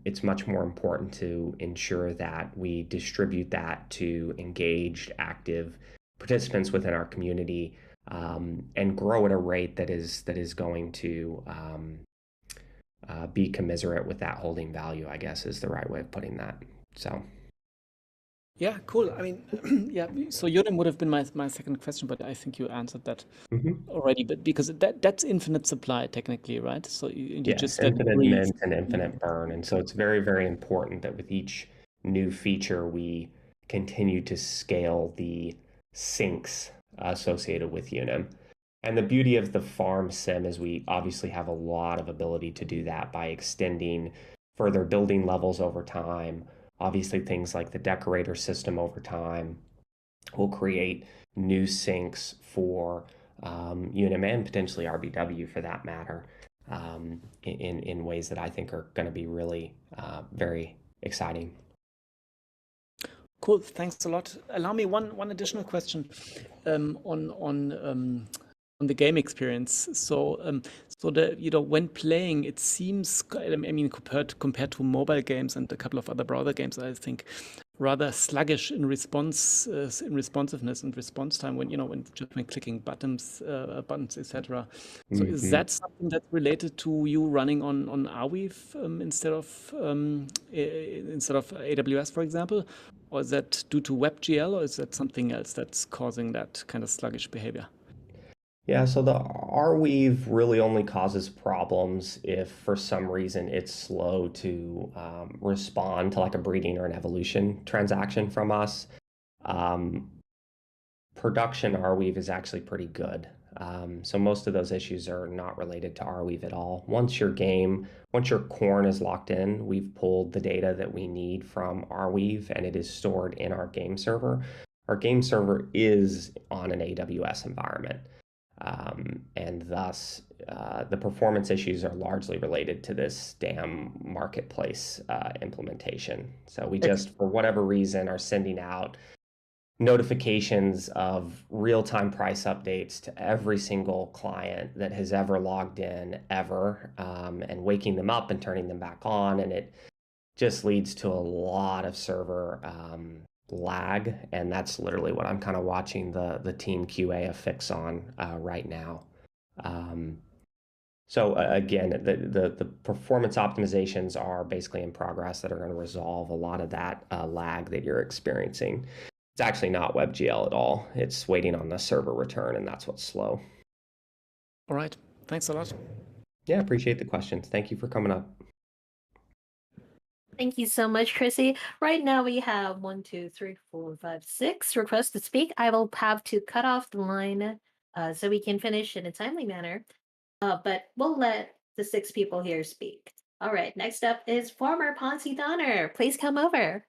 it's much more important to ensure that we distribute that to engaged, active participants within our community, and grow at a rate that is going to be commensurate with that holding value, I guess is the right way of putting that. So. Yeah, cool. I mean, yeah, so Unum would have been my second question, but I think you answered that already. But because that's infinite supply technically, right? So you Yes, just infinite mint and infinite burn. And so it's very, very important that with each new feature, we continue to scale the sinks associated with Unum. And the beauty of the farm sim is we obviously have a lot of ability to do that by extending further building levels over time. Obviously, things like the decorator system over time will create new sinks for Unum and potentially RBW for that matter, in ways that I think are going to be really very exciting. Cool, thanks a lot. Allow me one additional question on the game experience. So when playing, it seems, I mean, compared to mobile games and a couple of other browser games, I think rather sluggish in responsiveness and response time when clicking buttons, etc. So is that something that's related to you running on Arweave instead of AWS, for example, or is that due to WebGL, or is that something else that's causing that kind of sluggish behavior? Yeah, so the Arweave really only causes problems if for some reason it's slow to respond to like a breeding or an evolution transaction from us. Production Arweave is actually pretty good. So most of those issues are not related to Arweave at all. Once your corn is locked in, we've pulled the data that we need from Arweave and it is stored in our game server. Our game server is on an AWS environment. And thus, the performance issues are largely related to this damn marketplace implementation. So we just, for whatever reason, are sending out notifications of real-time price updates to every single client that has ever logged in ever, and waking them up and turning them back on. And it just leads to a lot of server lag, and that's literally what I'm kind of watching the team QA fix on right now. So again, the performance optimizations are basically in progress that are going to resolve a lot of that lag that you're experiencing. It's actually not WebGL at all. It's waiting on the server return, and that's what's slow. All right. Thanks a lot. Yeah, appreciate the questions. Thank you for coming up. Thank you so much, Chrissy. Right now we have 1, 2, 3, 4, 5, 6 requests to speak. I will have to cut off the line so we can finish in a timely manner. But we'll let the 6 people here speak. All right, next up is former Ponzi Donner. Please come over.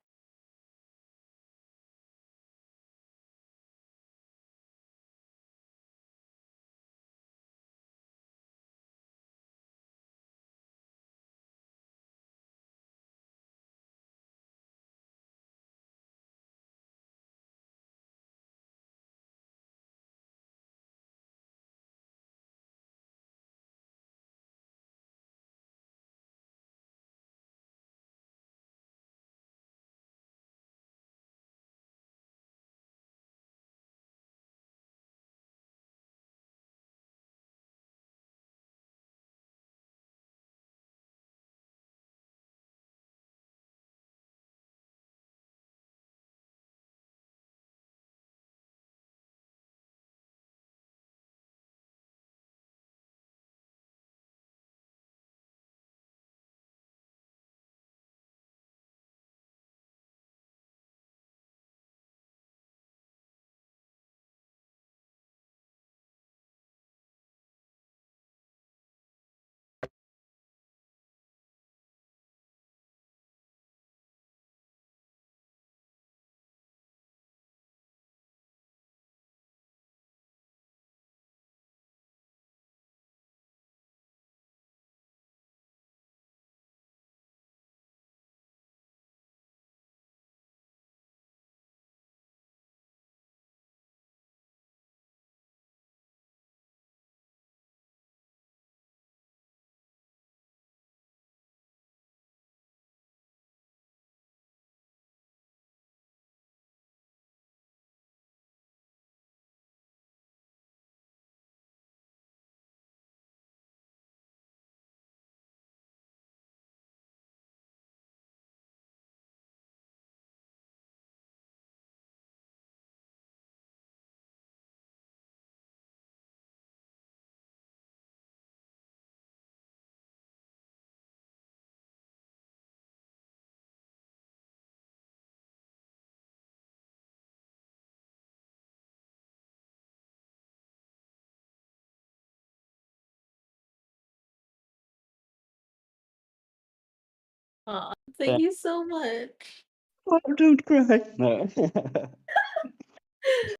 Aw, thank you so much. Oh, don't cry. No.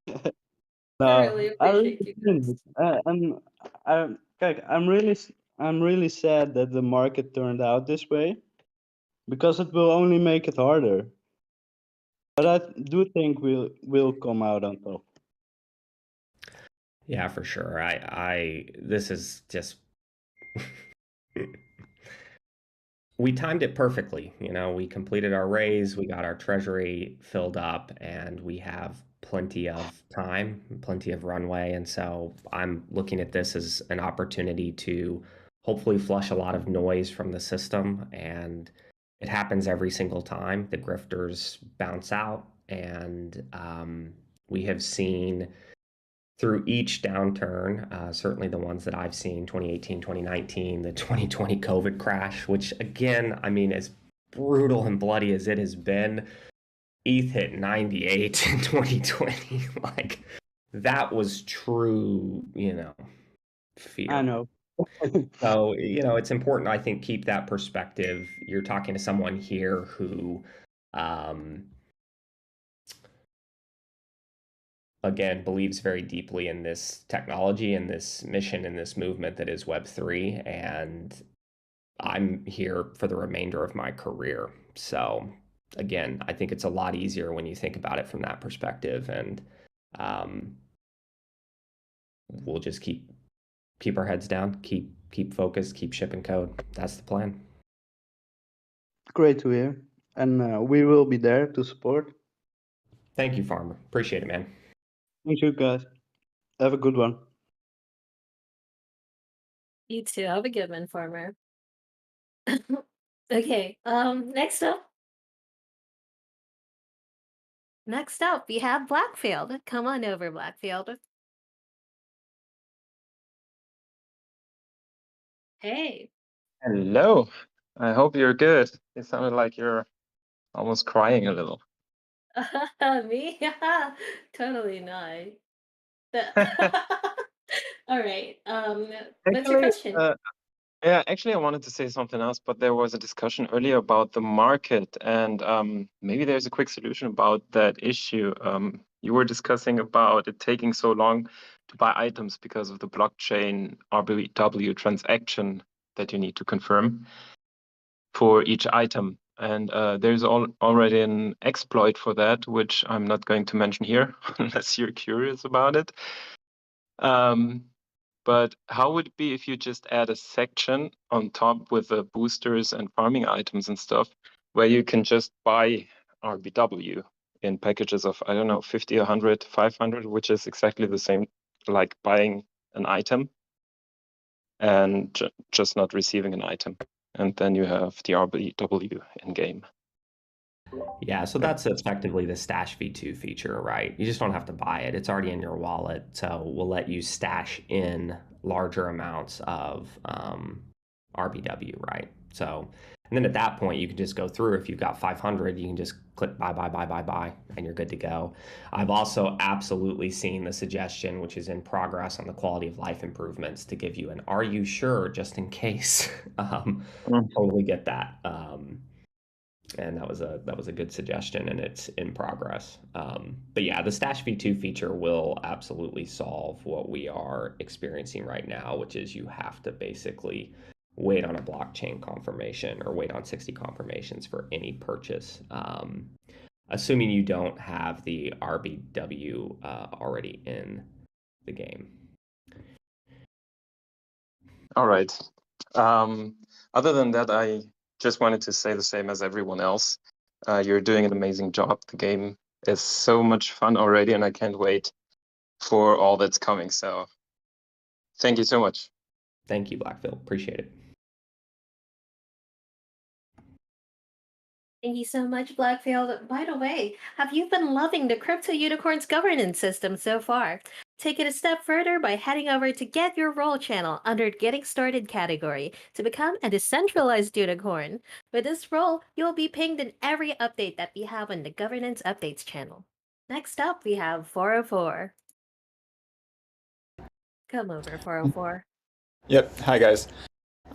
I really No, I really appreciate you guys. didn't. I'm really sad that the market turned out this way because it will only make it harder. But I do think we'll come out on top. Yeah, for sure. This is just we timed it perfectly. You know, we completed our raise, we got our treasury filled up, and we have plenty of time, plenty of runway. And so I'm looking at this as an opportunity to hopefully flush a lot of noise from the system. And it happens every single time. The grifters bounce out, and we have seen through each downturn, certainly the ones that I've seen, 2018, 2019, the 2020 COVID crash, which again, I mean, as brutal and bloody as it has been, ETH hit 98 in 2020. Like, that was true, fear. I know. So, it's important, I think, keep that perspective. You're talking to someone here who, again, believes very deeply in this technology and this mission and this movement that is Web3. And I'm here for the remainder of my career. So again, I think it's a lot easier when you think about it from that perspective. And we'll just keep our heads down, keep focused, keep shipping code. That's the plan. Great to hear. And we will be there to support. Thank you, Farmer. Appreciate it, man. Thank you, guys. Have a good one. You too. Have a good one, Farmer. Okay, next up. Next up, we have Blackfield. Come on over, Blackfield. Hey. Hello. I hope you're good. It sounded like you're almost crying a little. Me? Totally not. All right. What's your Actually, question? yeah, actually, I wanted to say something else, but there was a discussion earlier about the market, and maybe there's a quick solution about that issue. You were discussing about it taking so long to buy items because of the blockchain RBW transaction that you need to confirm for each item. And there's already an exploit for that, which I'm not going to mention here unless you're curious about it. But how would it be if you just add a section on top with the boosters and farming items and stuff, where you can just buy RBW in packages of, I don't know, 50, 100, 500, which is exactly the same like buying an item and just not receiving an item. And then you have the RBW in game. Yeah, so that's effectively the Stash V2 feature, right? You just don't have to buy it. It's already in your wallet. So we'll let you stash in larger amounts of RBW, right? So, and then at that point, you can just go through. If you've got 500, you can just click buy, and you're good to go. I've also absolutely seen the suggestion, which is in progress on the quality of life improvements, to give you an "Are you sure?" just in case. Totally get that. And that was a good suggestion, and it's in progress. But yeah, the Stash V2 feature will absolutely solve what we are experiencing right now, which is you have to basically wait on a blockchain confirmation or wait on 60 confirmations for any purchase, assuming you don't have the RBW already in the game. All right. Other than that, I just wanted to say the same as everyone else. You're doing an amazing job. The game is so much fun already, and I can't wait for all that's coming. So thank you so much. Thank you, Blackfield. Appreciate it. Thank you so much, Blackfield. By the way, have you been loving the Crypto Unicorns governance system so far? Take it a step further by heading over to Get Your Role channel under Getting Started category to become a decentralized unicorn. With this role, you'll be pinged in every update that we have on the Governance Updates channel. Next up, we have 404. Come over, 404. Yep. Hi, guys.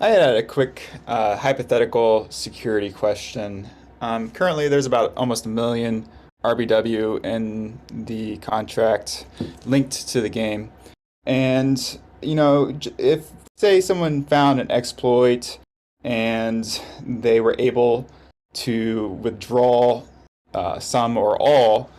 I had a quick hypothetical security question. Currently, there's about almost a million RBW in the contract linked to the game. And, if, say, someone found an exploit and they were able to withdraw some or all,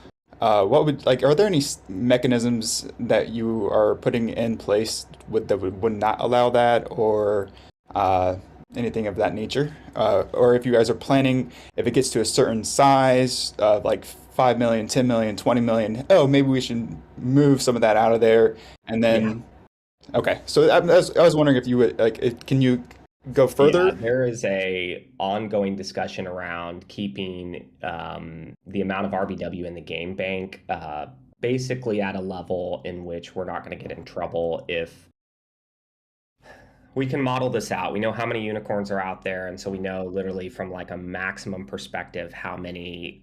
are there any mechanisms that you are putting in place that would not allow that, or uh, anything of that nature? Or if you guys are planning, if it gets to a certain size, like 5 million, 10 million, 20 million, oh, maybe we should move some of that out of there. And then, okay. So I was wondering if you would, can you go further? Yeah, there is a ongoing discussion around keeping the amount of RBW in the game bank basically at a level in which we're not going to get in trouble if we can model this out. We know how many unicorns are out there, and so we know literally from like a maximum perspective how many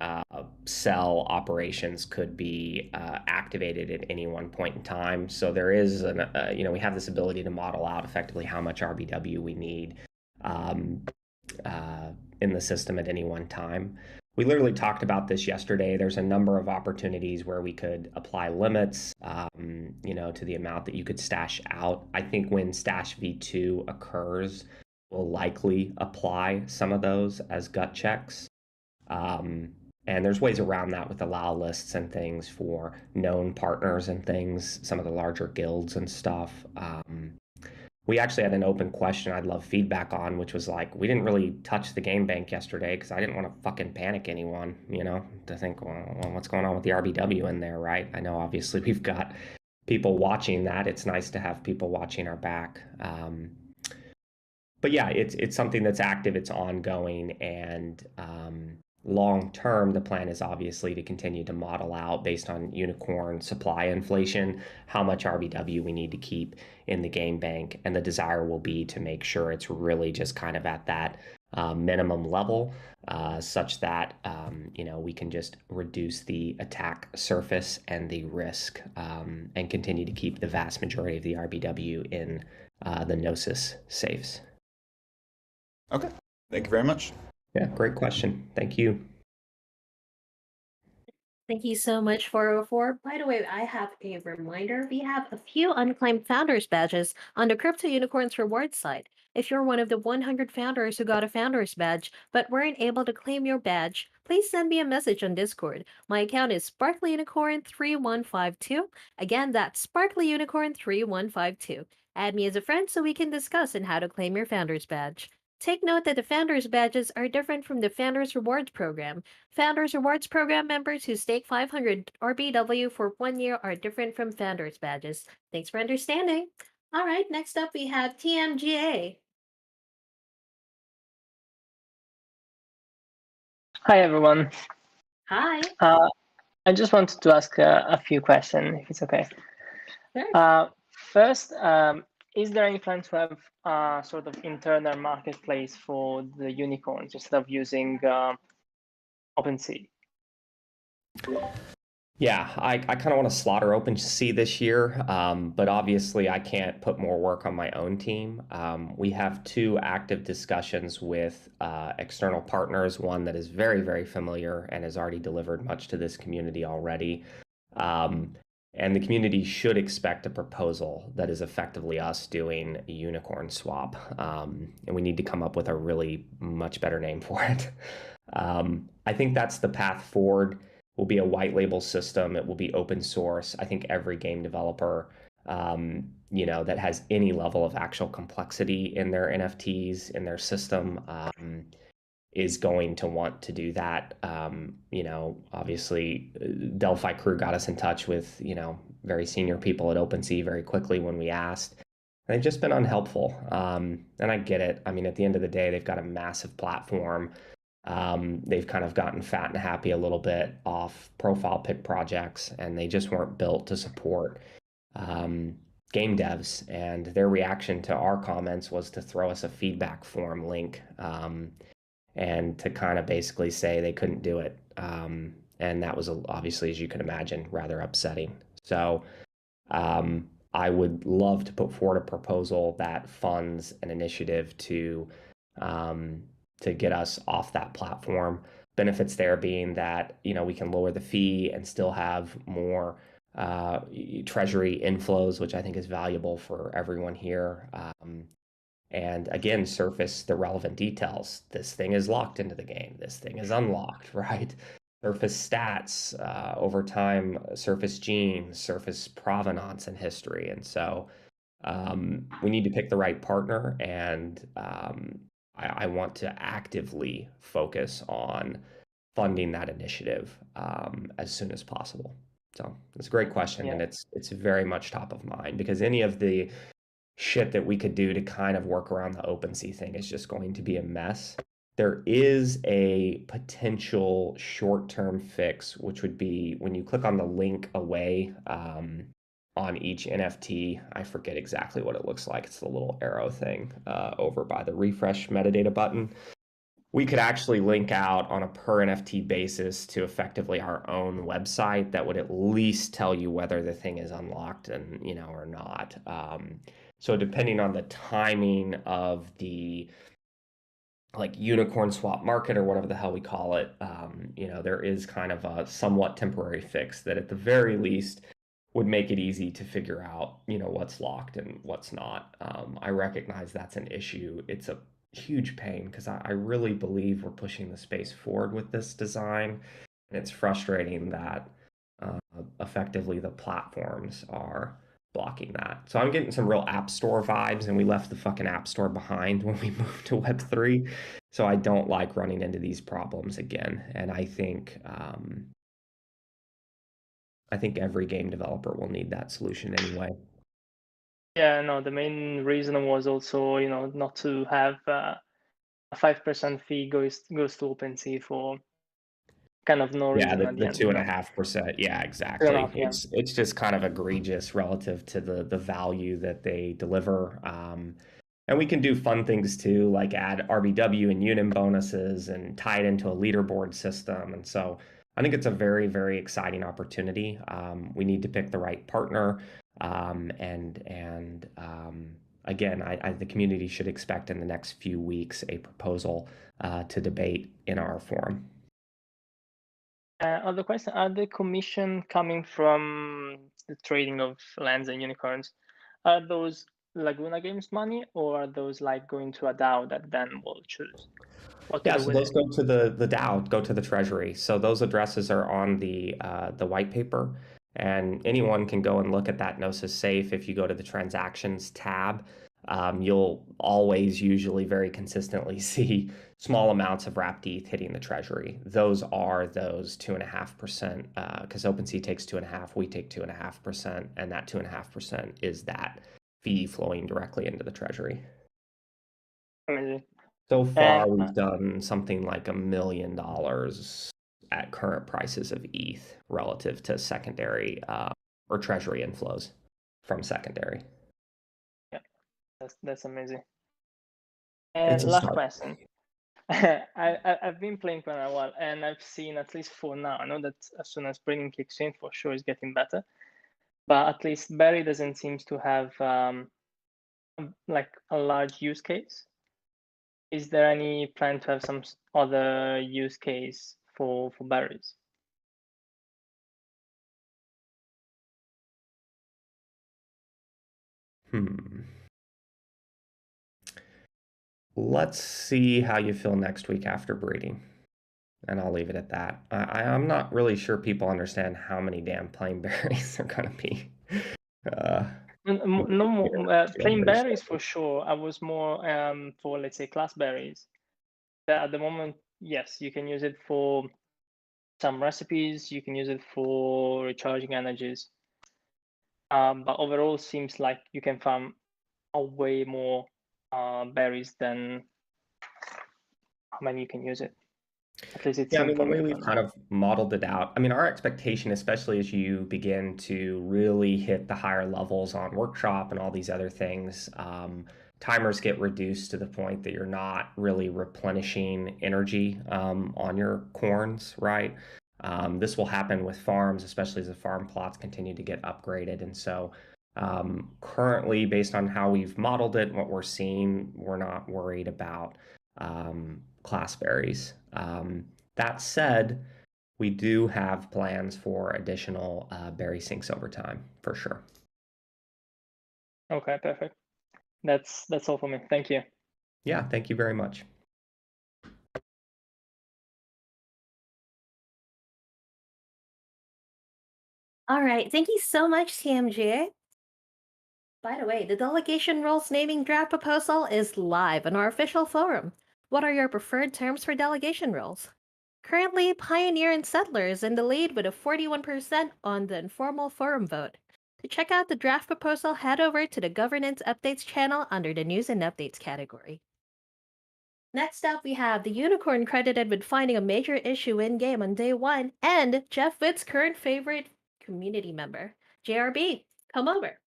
cell operations could be activated at any one point in time. So there is we have this ability to model out effectively how much RBW we need in the system at any one time. We literally talked about this yesterday. There's a number of opportunities where we could apply limits, to the amount that you could stash out. I think when stash v2 occurs, we'll likely apply some of those as gut checks. And there's ways around that with allow lists and things for known partners and things, some of the larger guilds and stuff. We actually had an open question I'd love feedback on, which was like, we didn't really touch the game bank yesterday because I didn't want to fucking panic anyone, to think, well, what's going on with the RBW in there, right? I know obviously we've got people watching that. It's nice to have people watching our back. But yeah, it's something that's active, it's ongoing, and long term, the plan is obviously to continue to model out based on unicorn supply inflation, how much RBW we need to keep in the game bank. And the desire will be to make sure it's really just kind of at that minimum level, such that, we can just reduce the attack surface and the risk and continue to keep the vast majority of the RBW in the Gnosis safes. Okay. Thank you very much. Yeah, great question. Thank you. Thank you so much, 404. By the way, I have a reminder. We have a few unclaimed founders badges on the Crypto Unicorns reward site. If you're one of the 100 founders who got a founders badge but weren't able to claim your badge, please send me a message on Discord. My account is SparklyUnicorn3152. Again, that's SparklyUnicorn3152. Add me as a friend so we can discuss on how to claim your founders badge. Take note that the Founders Badges are different from the Founders Rewards Program. Founders Rewards Program members who stake 500 RBW for 1 year are different from Founders Badges. Thanks for understanding. All right, next up we have TMGA. Hi, everyone. Hi. I just wanted to ask a few questions, if it's okay. Sure. First, is there any plan to have a sort of internal marketplace for the unicorns instead of using OpenC? Yeah, I kind of want to slaughter OpenC this year, but obviously I can't put more work on my own team. We have two active discussions with external partners, one that is very, very familiar and has already delivered much to this community already. And the community should expect a proposal that is effectively us doing a unicorn swap. And we need to come up with a really much better name for it. I think that's the path forward. Will be a white label system. It will be open source. I think every game developer, that has any level of actual complexity in their NFTs, in their system, is going to want to do that. Obviously, Delphi crew got us in touch with, very senior people at OpenSea very quickly when we asked. And they've just been unhelpful. And I get it. I mean, at the end of the day, they've got a massive platform. They've kind of gotten fat and happy a little bit off profile pic projects, and they just weren't built to support game devs. And their reaction to our comments was to throw us a feedback form link and to kind of basically say they couldn't do it. And that was obviously, as you can imagine, rather upsetting. So I would love to put forward a proposal that funds an initiative to get us off that platform. Benefits there being that we can lower the fee and still have more treasury inflows, which I think is valuable for everyone here. And again, surface the relevant details. This thing is locked into the game. This thing is unlocked, right? Surface stats over time, surface genes, surface provenance and history. And so we need to pick the right partner. And I want to actively focus on funding that initiative as soon as possible. So it's a great question, Yeah. and it's very much top of mind because any of the shit that we could do to kind of work around the OpenSea thing is just going to be a mess. There is a potential short-term fix, which would be when you click on the link away on each NFT. I forget exactly what it looks like. It's the little arrow thing over by the refresh metadata button. We could actually link out on a per NFT basis to effectively our own website that would at least tell you whether the thing is unlocked and or not. So depending on the timing of the unicorn swap market or whatever the hell we call it, there is kind of a somewhat temporary fix that at the very least would make it easy to figure out, what's locked and what's not. I recognize that's an issue. It's a huge pain because I really believe we're pushing the space forward with this design, and it's frustrating that effectively the platforms are blocking that. So I'm getting some real App Store vibes, and we left the fucking App Store behind when we moved to Web3. So I don't like running into these problems again. And I think every game developer will need that solution anyway. Yeah, no, the main reason was also, not to have a 5% fee goes to OpenSea for kind of no Yeah, reason at the the end. 2.5%. Yeah, exactly. 2.5, yeah. It's just kind of egregious relative to the value that they deliver. And we can do fun things too, like add RBW and Unim bonuses and tie it into a leaderboard system. And so I think it's a very, very exciting opportunity. We need to pick the right partner. Again, the community should expect in the next few weeks a proposal to debate in our forum. Other question, are the commission coming from the trading of lands and unicorns? Are those Laguna Games money, or are those going to a DAO that then will choose what to do So with those it? go to the DAO, go to the treasury. So those addresses are on the white paper, and anyone can go and look at that Gnosis safe. If you go to the transactions tab, you'll always usually very consistently see small amounts of wrapped ETH hitting the treasury. Those are those 2.5%, because OpenSea takes 2.5%, we take 2.5%, and that 2.5% is that fee flowing directly into the treasury. Amazing. So far, we've done something like $1 million at current prices of ETH relative to secondary or treasury inflows from secondary. Yeah, that's amazing. It's And a last start. question. I've been playing for a while, and I've seen, at least for now, I know that as soon as breeding kicks in, for sure it's getting better. But at least Berry doesn't seem to have a large use case. Is there any plan to have some other use case for berries? Let's see how you feel next week after breeding. And I'll leave it at that. I'm not really sure people understand how many damn plain berries are going to be. No more plain berries for sure. I was more for, let's say, class berries. At the moment, yes, you can use it for some recipes. You can use it for recharging energies. But overall, seems like you can farm a way more berries than how many you can use it. At least it seems the way we've kind of modeled it out, our expectation, especially as you begin to really hit the higher levels on workshop and all these other things, timers get reduced to the point that you're not really replenishing energy on your corns, right? This will happen with farms, especially as the farm plots continue to get upgraded. And so Currently, based on how we've modeled it and what we're seeing, we're not worried about class berries. That said, we do have plans for additional berry sinks over time, for sure. Okay, perfect. That's all for me. Thank you. Yeah, thank you very much. All right, thank you so much, TMJ. By the way, the delegation rules naming draft proposal is live on our official forum. What are your preferred terms for delegation rules? Currently, Pioneer and Settler is in the lead with a 41% on the informal forum vote. To check out the draft proposal, head over to the Governance Updates channel under the News and Updates category. Next up, we have the unicorn credited with finding a major issue in-game on day 1, and Jeff Witt's current favorite community member. JRB, come over.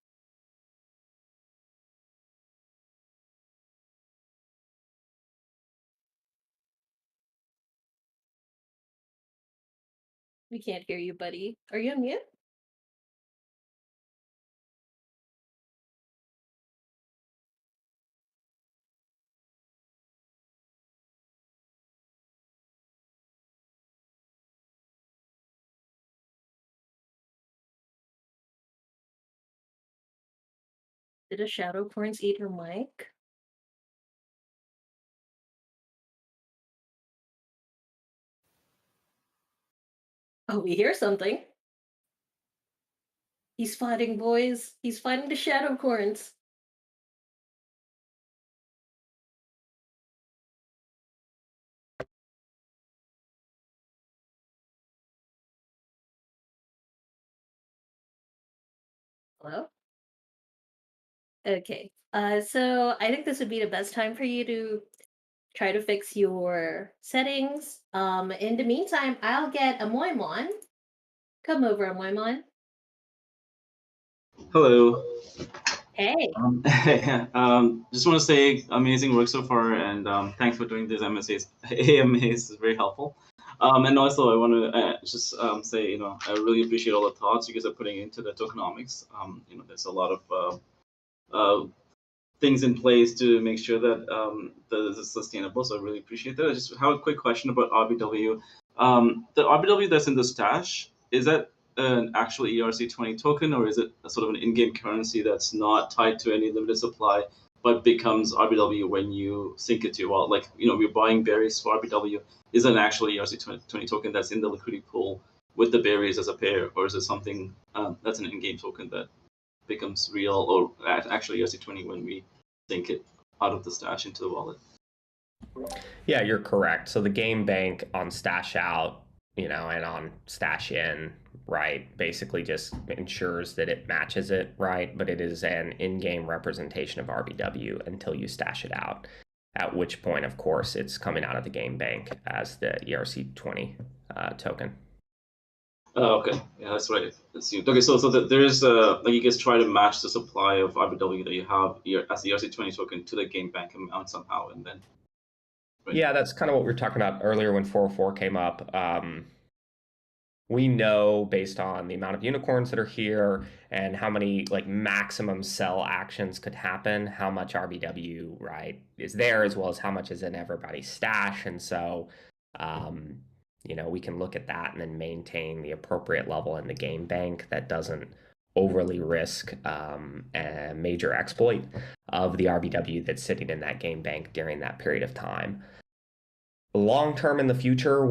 We can't hear you, buddy. Are you on mute? Did a shadow corns eat her mic? Oh, we hear something. He's fighting, boys. He's fighting the shadow corns. Hello? Okay. So I think this would be the best time for you to try to fix your settings. In the meantime, I'll get a Moimon. Come over, Moimon. Hello. Hey. Just want to say amazing work so far, and thanks for doing this AMAs. AMAs is very helpful. And also I want to just say, I really appreciate all the thoughts you guys are putting into the tokenomics. There's a lot of things in place to make sure that this is sustainable. So I really appreciate that. I just have a quick question about RBW. The RBW that's in the stash, is that an actual ERC20 token, or is it a sort of an in-game currency that's not tied to any limited supply, but becomes RBW when you sync it to your wallet? Like, we're buying berries for RBW. Is it an actual ERC20 token that's in the liquidity pool with the berries as a pair, or is it something that's an in-game token that becomes real, or actually ERC20 when we sync it out of the stash into the wallet? Yeah, you're correct. So the game bank on stash out, and on stash in, right, basically just ensures that it matches it, right? But it is an in-game representation of RBW until you stash it out, at which point, of course, it's coming out of the game bank as the ERC20 token. Oh, okay. Yeah, that's right. Okay, so there is you guys try to match the supply of RBW that you have as the ERC20 token to the game bank amount somehow, and then. Right. Yeah, that's kind of what we were talking about earlier when 404 came up. We know based on the amount of unicorns that are here and how many maximum sell actions could happen, how much RBW is there, as well as how much is in everybody's stash, and so. We can look at that and then maintain the appropriate level in the game bank that doesn't overly risk a major exploit of the RBW that's sitting in that game bank during that period of time. Long term in the future, when